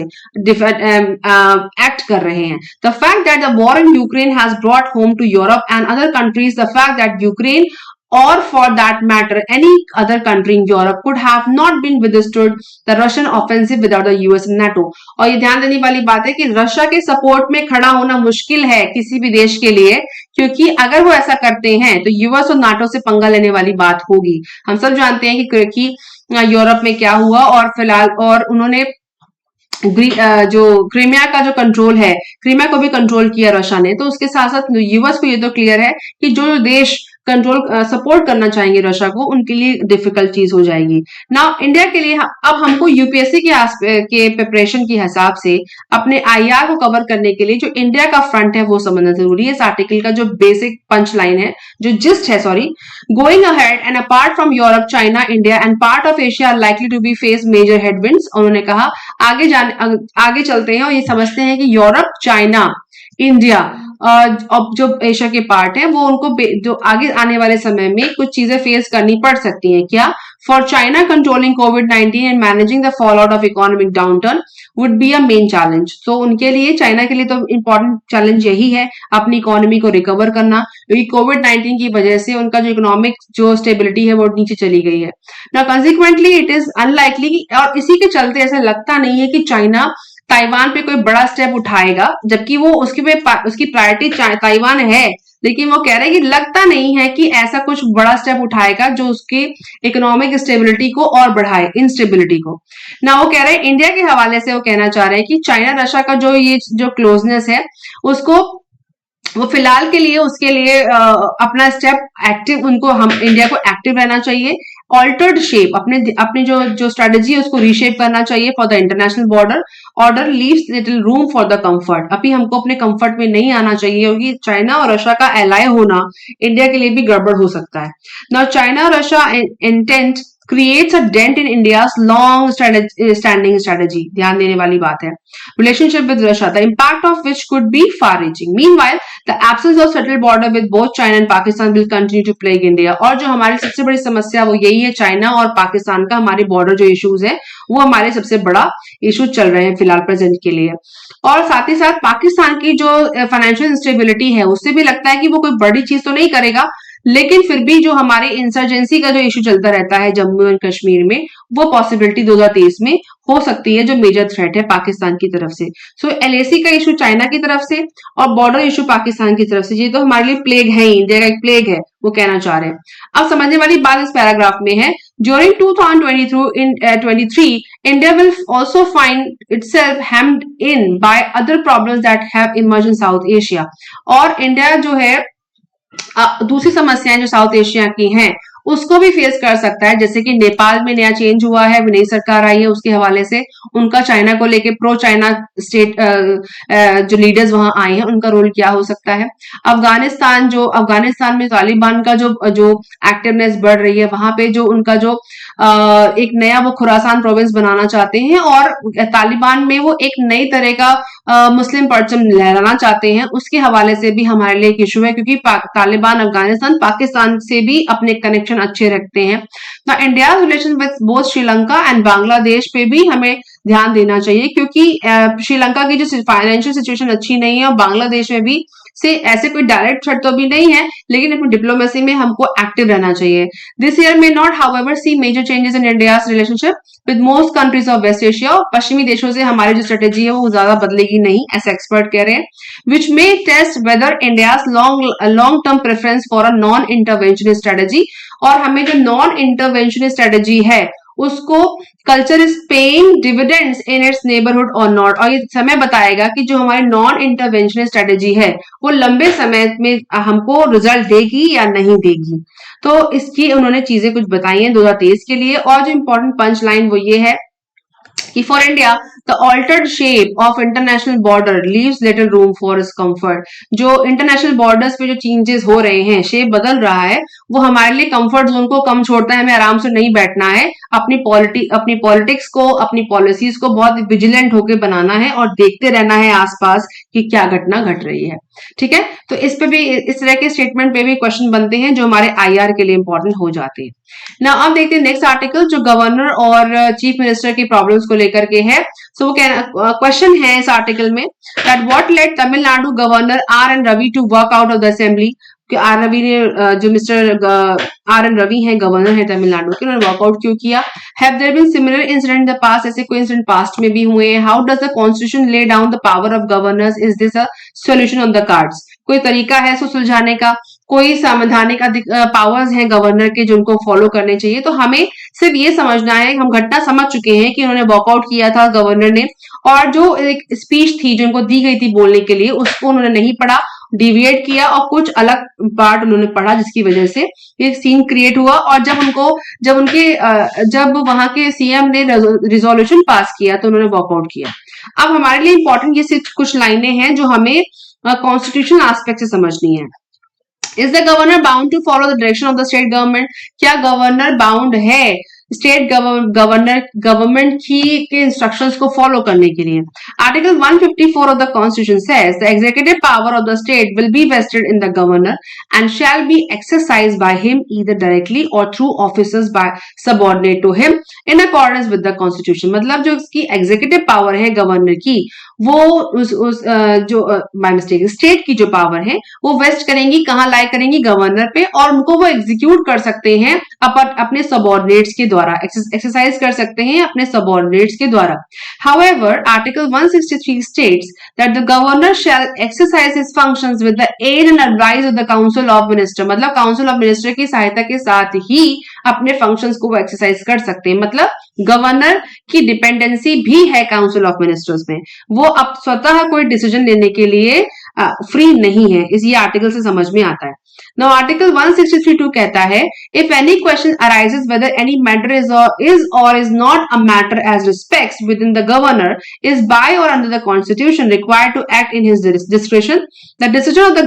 एक्ट कर रहे हैं। The fact that the war in Ukraine has brought home to Europe and other countries the fact that Ukraine or for that matter any other country in Europe could have not been withstood the Russian offensive without the US and NATO। और ये ध्यान देने वाली बात है कि Russia के support में खड़ा होना मुश्किल है किसी भी देश के लिए, क्योंकि अगर वो ऐसा करते हैं तो यूएस और नाटो से पंगा लेने वाली बात होगी। हम सब जानते हैं कि यूरोप में क्या हुआ, और फिलहाल और उन्होंने जो क्रीमिया का जो कंट्रोल है, क्रीमिया को भी कंट्रोल किया रशिया ने। तो उसके साथ साथ यूएस को ये तो क्लियर है कि जो देश कंट्रोल सपोर्ट करना चाहेंगे रशिया को, उनके लिए डिफिकल्ट चीज हो जाएगी। नाउ इंडिया के लिए अब हमको यूपीएससी के प्रिपरेशन के हिसाब से अपने आईआर को कवर करने के लिए जो इंडिया का फ्रंट है वो समझना जरूरी है। इस आर्टिकल का जो बेसिक पंच लाइन है, जो जिस्ट है, going ahead and apart from Europe, China, India and part of Asia are likely to be face major headwinds. उन्होंने कहा आगे चलते हैं और ये समझते हैं कि यूरोप, चाइना, इंडिया अब जो एशिया के पार्ट है वो उनको जो आगे आने वाले समय में कुछ चीजें फेस करनी पड़ सकती हैं। क्या? For China controlling covid and managing the fall out of economic downturn, would be a main challenge. तो उनके लिए, चाइना के लिए तो इम्पोर्टेंट चैलेंज यही है अपनी इकोनॉमी को रिकवर करना, क्योंकि कोविड-19 की वजह से उनका जो इकोनॉमिक जो स्टेबिलिटी है वो नीचे चली गई है। ना consequently इट इज अनलाइकली, और इसी के चलते ऐसा लगता नहीं है कि चाइना ताइवान पे कोई बड़ा स्टेप उठाएगा, जबकि वो उसकी प्रायोरिटी ताइवान है, लेकिन वो कह रहे हैं कि लगता नहीं है कि ऐसा कुछ बड़ा स्टेप उठाएगा जो उसकी इकोनॉमिक स्टेबिलिटी को और बढ़ाए, इंस्टेबिलिटी को ना। वो कह रहे हैं, इंडिया के हवाले से वो कहना चाह रहे हैं कि चाइना रशिया का जो क्लोजनेस है उसको, वो फिलहाल के लिए उसके लिए अपना स्टेप एक्टिव, उनको हम इंडिया को एक्टिव रहना चाहिए। ऑल्टर्ड शेप, अपने जो स्ट्रेटेजी है उसको रीशेप करना चाहिए for the international border order, leaves little room for the comfort. अभी हमको अपने कंफर्ट में नहीं आना चाहिए, क्योंकि चाइना और रशिया का एलाय होना इंडिया के लिए भी गड़बड़ हो सकता है। Now China Russia intent creates a dent in India's standing strategy. ध्यान देने वाली बात है। Relationship with Russia, the impact of which could be far-reaching. Meanwhile, the absence of settled border with both China and Pakistan will continue to plague India. और जो हमारी सबसे बड़ी समस्या वो यही है, चाइना और पाकिस्तान का हमारे बॉर्डर जो इश्यूज है वो हमारे सबसे बड़ा इशू चल रहे हैं फिलहाल प्रेजेंट के लिए। और साथ ही साथ पाकिस्तान की जो फाइनेंशियल इंस्टेबिलिटी है उससे भी लगता है कि वो कोई बड़ी चीज तो नहीं करेगा, लेकिन फिर भी जो हमारे इंसर्जेंसी का जो इशू चलता रहता है जम्मू एंड कश्मीर में, वो पॉसिबिलिटी 2023 में हो सकती है, जो मेजर थ्रेट है पाकिस्तान की तरफ से। सो एलएसी का इशू चाइना की तरफ से और बॉर्डर इशू पाकिस्तान की तरफ से, ये तो हमारे लिए प्लेग है ही, इंडिया का एक प्लेग है, वो कहना चाह रहे हैं। अब समझने वाली बात इस पैराग्राफ में है, during 2023 India will also find itself hemmed in by other problems that have emerged in South Asia। और इंडिया जो है दूसरी समस्याएं जो साउथ एशिया की हैं उसको भी फेस कर सकता है, जैसे कि नेपाल में नया चेंज हुआ है, नई सरकार आई है, उसके हवाले से उनका चाइना को लेके प्रो चाइना स्टेट जो लीडर्स वहां आए हैं उनका रोल क्या हो सकता है। अफगानिस्तान में तालिबान का जो एक्टिवनेस बढ़ रही है, वहां पे जो उनका जो एक नया वो खुरासान प्रोविंस बनाना चाहते हैं, और तालिबान में वो एक नई तरह का मुस्लिम परचम लहराना चाहते हैं, उसके हवाले से भी हमारे लिए एक इशू है, क्योंकि तालिबान अफगानिस्तान पाकिस्तान से भी अपने कनेक्शन अच्छे रखते हैं। ना India relation with both Sri Lanka and Bangladesh पे भी हमें ध्यान देना चाहिए, क्योंकि श्रीलंका की जो फाइनेंशियल सिचुएशन अच्छी नहीं है और बांग्लादेश में भी से ऐसे कोई डायरेक्ट थ्रेट तो भी नहीं है, लेकिन अपनी डिप्लोमेसी में हमको एक्टिव रहना चाहिए। दिस ईयर में not however see major changes in India's relationship with most countries of West Asia. पश्चिमी देशों से हमारी जो स्ट्रेटेजी है वो ज्यादा बदलेगी नहीं, ऐसे एक्सपर्ट कह रहे हैं, which may test whether India's long term preference for a non interventionist strategy. और हमें जो नॉन इंटरवेंशनिस्ट स्ट्रेटेजी है उसको culture is paying dividends in its neighbourhood or not. और ये समय बताएगा कि जो हमारी नॉन इंटरवेंशनिस्ट स्ट्रेटेजी है वो लंबे समय में हमको रिजल्ट देगी या नहीं देगी। तो इसकी उन्होंने चीजें कुछ बताई हैं 2023 के लिए। और जो इंपॉर्टेंट पंच लाइन वो ये है कि for India the altered shape of international border leaves little room for its comfort. जो इंटरनेशनल बॉर्डर्स पे जो चेंजेस हो रहे हैं, शेप बदल रहा है, वो हमारे लिए कंफर्ट जोन को कम छोड़ता है। हमें आराम से नहीं बैठना है, अपनी पॉलिटिक्स को, अपनी पॉलिसीज को बहुत विजिलेंट होकर बनाना है और देखते रहना है आसपास कि क्या घटना घट रही है। ठीक है, तो इस पे भी, इस तरह के स्टेटमेंट पे भी क्वेश्चन बनते हैं जो हमारे आईआर के लिए इंपॉर्टेंट हो जाते हैं ना। अब देखते हैं नेक्स्ट आर्टिकल जो गवर्नर और चीफ मिनिस्टर की प्रॉब्लम्स को लेकर के है। सो वो क्वेश्चन है इस आर्टिकल में that what led Tamil Nadu governor R N Ravi to work out of the assembly. कि आर रवि ने, जो मिस्टर आर एन रवि है, गवर्नर है तमिलनाडु के, उन्होंने वर्कआउट क्यों किया। Have there been similar incident in the past, ऐसे कोई इंसिडेंट पास्ट में भी हुए हैं। How does the constitution lay down the power of governors, is this a solution on the cards. कोई तरीका है इसको सुलझाने का, कोई संवैधानिक पावर्स हैं गवर्नर के जो उनको फॉलो करने चाहिए। तो हमें सिर्फ ये समझना है, हम घटना समझ चुके हैं कि उन्होंने वॉकआउट किया था गवर्नर ने, और जो एक स्पीच थी जो उनको दी गई थी बोलने के लिए, उसको उन्होंने नहीं पढ़ा, डिविएट किया और कुछ अलग पार्ट उन्होंने पढ़ा, जिसकी वजह से एक सीन क्रिएट हुआ। और जब वहां के सीएम ने रिजोल्यूशन पास किया तो उन्होंने वॉकआउट किया। अब हमारे लिए इंपॉर्टेंट ये सिर्फ कुछ लाइनें हैं जो हमें कॉन्स्टिट्यूशन एस्पेक्ट से समझनी है। Is the governor bound to follow the direction of the state government. क्या गवर्नर बाउंड है स्टेट गवर्नमेंट की के इंस्ट्रक्शंस को फॉलो करने के लिए। Article 154 of the Constitution says the executive power of the state will be vested in the governor and shall be exercised by him either directly or through officers by subordinate to him in accordance with the Constitution. मतलब जो इसकी executive power है governor की, वो जो by mistake state की जो power है वो वेस्ट करेंगी, कहां लाई करेंगी, गवर्नर पे, और उनको वो एग्जीक्यूट कर सकते हैं अपने सबऑर्डिनेट्स के द्वारा, एक्सरसाइज कर सकते हैं अपने सबऑर्डिनेट्स के द्वारा। However article 163 states that the governor shall exercise his functions with the aid and advice of the council of minister. मतलब काउंसिल ऑफ मिनिस्टर की सहायता के साथ ही अपने फंक्शंस को वो एक्सरसाइज कर सकते हैं। मतलब गवर्नर की डिपेंडेंसी भी है काउंसिल ऑफ मिनिस्टर्स में, वो अब स्वतः कोई डिसीजन लेने के लिए फ्री नहीं है, इस ये आर्टिकल से समझ में आता है। नाउ आर्टिकल 163(2) कहता है if any question arises whether any matter is not a matter as respects within the governor is by or under the constitution required to act in his discretion, the decision of the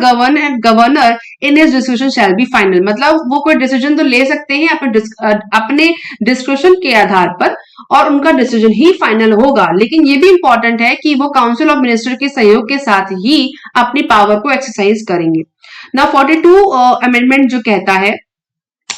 governor in his discretion shall be final। मतलब वो कोई decision तो ले सकते हैं अपने description के आधार पर और उनका डिसीजन ही फाइनल होगा, लेकिन ये भी इंपॉर्टेंट है कि वो काउंसिल ऑफ मिनिस्टर के सहयोग के साथ ही अपनी पावर को एक्सरसाइज करेंगे। ना 42 अमेंडमेंट जो कहता है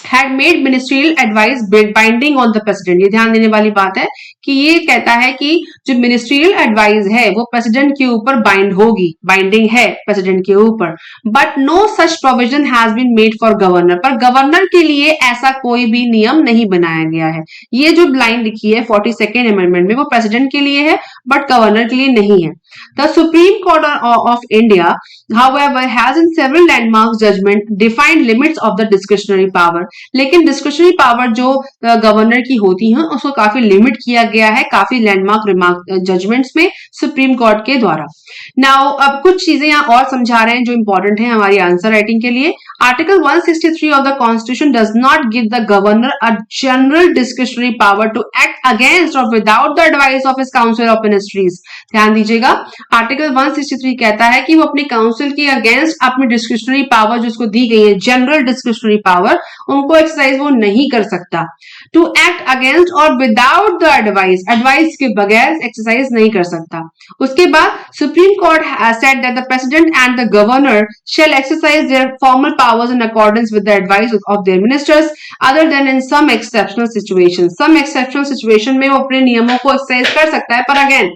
had made ministerial advice binding on the president। ये ध्यान देने वाली बात है कि ये कहता है कि जो मिनिस्ट्रियल एडवाइस है वो प्रेसिडेंट के ऊपर बाइंड होगी, बाइंडिंग है प्रेसिडेंट के ऊपर। But no such provision has been made for governor, पर गवर्नर के लिए ऐसा कोई भी नियम नहीं बनाया गया है। ये जो लाइन लिखी है 42nd अमेंडमेंट में वो प्रेसिडेंट के लिए है बट गवर्नर के लिए नहीं है। The Supreme Court of India, however, has in several landmark judgment defined limits of the discretionary power। लेकिन डिस्क्रिशनरी पावर जो गवर्नर की होती है उसको काफी लिमिट किया गया है काफी लैंडमार्क जजमेंट्स में सुप्रीम कोर्ट के द्वारा। नाउ अब कुछ चीजें यहाँ और समझा रहे हैं जो इंपॉर्टेंट है हमारी आंसर राइटिंग के लिए। Article 163 of the Constitution does not give the governor a general discretionary power to act against और without the advice of his council of ministries. ध्यान दीजिएगा, आर्टिकल 163 कहता है कि वो अपनी काउंसिल के अगेंस्ट अपनी डिस्क्रिशनरी पावर जो उसको दी गई है जनरल डिस्क्रिशनरी पावर उनको एक्सरसाइज वो नहीं कर सकता। टू एक्ट अगेंस्ट और विदाउट द एडवाइस के बगैर एक्सरसाइज नहीं कर सकता। उसके बाद Supreme Court said that the president and the governor shall exercise their formal powers in accordance with the advice of their ministers other than in some exceptional situation. Some exceptional situation में वो अपने नियमों को exercise कर सकता है, पर again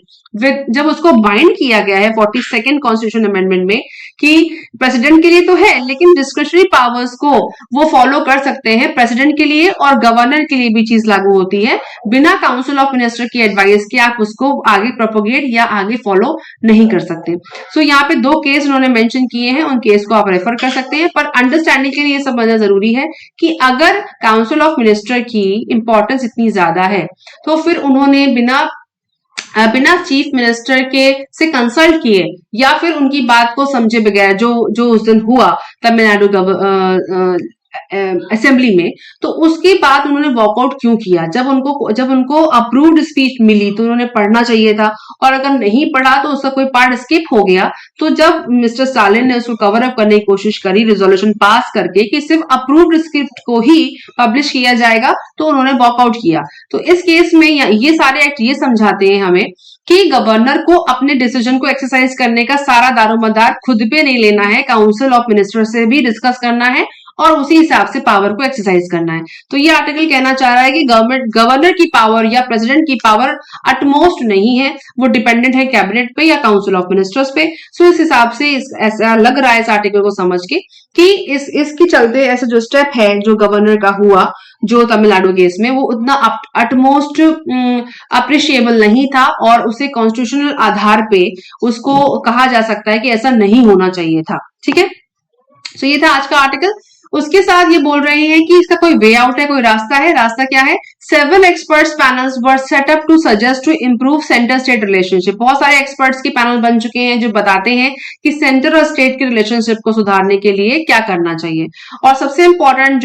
जब उसको बाइंड किया गया है 42nd कॉन्स्टिट्यूशन अमेंडमेंट में कि प्रेसिडेंट के लिए तो है लेकिन डिस्क्रिशनरी पावर्स को वो फॉलो कर सकते हैं, प्रेसिडेंट के लिए और गवर्नर के लिए भी चीज लागू होती है। बिना काउंसिल ऑफ मिनिस्टर की एडवाइस के आप उसको आगे प्रोपोगेट या आगे फॉलो नहीं कर सकते। सो यहाँ पे 2 केस उन्होंने मेंशन किए हैं, उन केस को आप रेफर कर सकते हैं, पर अंडरस्टैंडिंग के लिए समझना जरूरी है कि अगर काउंसिल ऑफ मिनिस्टर की इंपॉर्टेंस इतनी ज्यादा है तो फिर उन्होंने बिना चीफ मिनिस्टर के से कंसल्ट किए या फिर उनकी बात को समझे बगैर जो उस दिन हुआ तमिलनाडु असेंबली में, तो उसके बाद उन्होंने वॉकआउट क्यों किया? जब उनको अप्रूव्ड स्पीच मिली तो उन्होंने पढ़ना चाहिए था, और अगर नहीं पढ़ा तो उसका कोई पार्ट स्किप हो गया। तो जब मिस्टर स्टालिन ने उसको कवर अप करने की कोशिश करी रिजोल्यूशन पास करके कि सिर्फ अप्रूव्ड स्क्रिप्ट को ही पब्लिश किया जाएगा, तो उन्होंने वॉकआउट किया। तो इस केस में ये सारे एक्ट ये समझाते हैं हमें कि गवर्नर को अपने डिसीजन को एक्सरसाइज करने का सारा दारोमदार खुद पे नहीं लेना है, काउंसिल ऑफ मिनिस्टर से भी डिस्कस करना है और उसी हिसाब से पावर को एक्सरसाइज करना है। तो ये आर्टिकल कहना चाह रहा है कि गवर्नर की पावर या प्रेसिडेंट की पावर अटमोस्ट नहीं है, वो डिपेंडेंट है कैबिनेट पे या काउंसिल ऑफ मिनिस्टर्स पे। सो इस हिसाब से ऐसा लग रहा है इस आर्टिकल को समझ के कि इसके चलते ऐसे जो स्टेप है जो गवर्नर का हुआ जो तमिलनाडु केस में, वो उतना अटमोस्ट अप्रिशिएबल नहीं था और उसे कॉन्स्टिट्यूशनल आधार पे उसको कहा जा सकता है कि ऐसा नहीं होना चाहिए था। ठीक है, सो ये था आज का आर्टिकल। उसके साथ ये बोल रहे हैं कि इसका कोई वे आउट है, कोई रास्ता है। रास्ता क्या है? Seven experts panels were set up to suggest to improve centre state relationship. बहुत सारे एक्सपर्ट्स के पैनल बन चुके हैं जो बताते हैं कि सेंटर और स्टेट के रिलेशनशिप को सुधारने के लिए क्या करना चाहिए। और सबसे इंपॉर्टेंट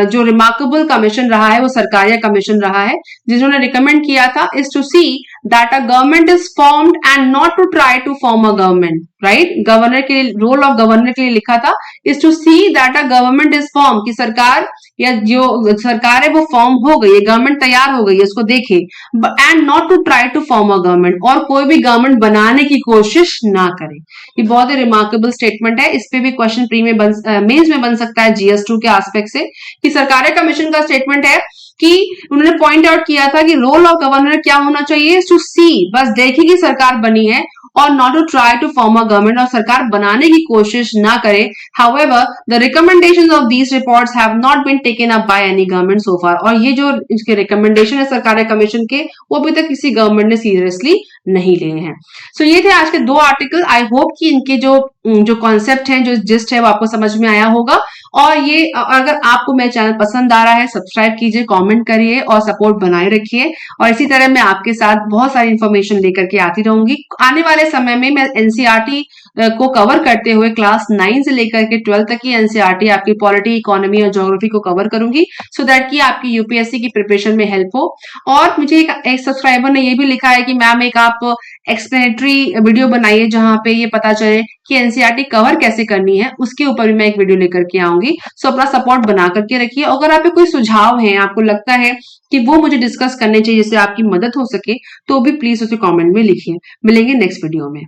जो रिमार्केबल कमीशन रहा है वो सरकारिया कमीशन रहा है, जिन्होंने रिकमेंड किया था is to see that a government is formed and not to try to form a government, right. Governor के रोल ऑफ गवर्नर के लिए लिखा था is to see that a government is form, कि सरकार या जो सरकार है वो फॉर्म हो गई है, गवर्नमेंट तैयार हो गई है, उसको देखे, and not to try to form a government, और कोई भी गवर्नमेंट बनाने की कोशिश ना करे। ये बहुत ही रिमार्केबल स्टेटमेंट है। इस पे भी क्वेश्चन प्री में मेंस में बन सकता है GS2 के एस्पेक्ट से, कि सरकारी कमीशन का स्टेटमेंट है कि उन्होंने पॉइंट आउट किया था कि रोल ऑफ गवर्नर क्या होना चाहिए, टू सी, बस देखी कि सरकार बनी है, और not to try to form a government, और सरकार बनाने की कोशिश ना करे। However the recommendations of these reports have not been taken up by any government so far, और ये जो इसके रिकमेंडेशन है सरकारी कमीशन के, वो अभी तक किसी गवर्नमेंट ने सीरियसली नहीं लिए हैं। सो ये थे आज के 2 आर्टिकल। आई होप कि इनके जो कॉन्सेप्ट है, जो जिस्ट है, वो आपको समझ में आया होगा। और ये अगर आपको मेरा चैनल पसंद आ रहा है, सब्सक्राइब कीजिए, कमेंट करिए और सपोर्ट बनाए रखिए। और इसी तरह मैं आपके साथ बहुत सारी इंफॉर्मेशन लेकर के आती रहूंगी। आने वाले समय में मैं एनसीईआरटी को कवर करते हुए क्लास 9 से लेकर के 12 तक की एनसीईआरटी, आपकी पॉलिटी, इकोनॉमी और ज्योग्राफी को कवर करूंगी, सो दैट कि आपकी यूपीएससी की प्रिपरेशन में हेल्प हो। और मुझे एक सब्सक्राइबर ने ये भी लिखा है कि मैम एक आप एक्सप्लेनेटरी वीडियो बनाइए जहां पे ये पता चले कि एनसीईआरटी कवर कैसे करनी है, उसके ऊपर भी मैं एक वीडियो लेकर के आऊंगी। सो अपना सपोर्ट बना करके रखिए। अगर आप पे कोई सुझाव है, आपको लगता है कि वो मुझे डिस्कस करने चाहिए जिससे आपकी मदद हो सके, तो भी प्लीज उसे कमेंट में लिखिए। मिलेंगे नेक्स्ट वीडियो में।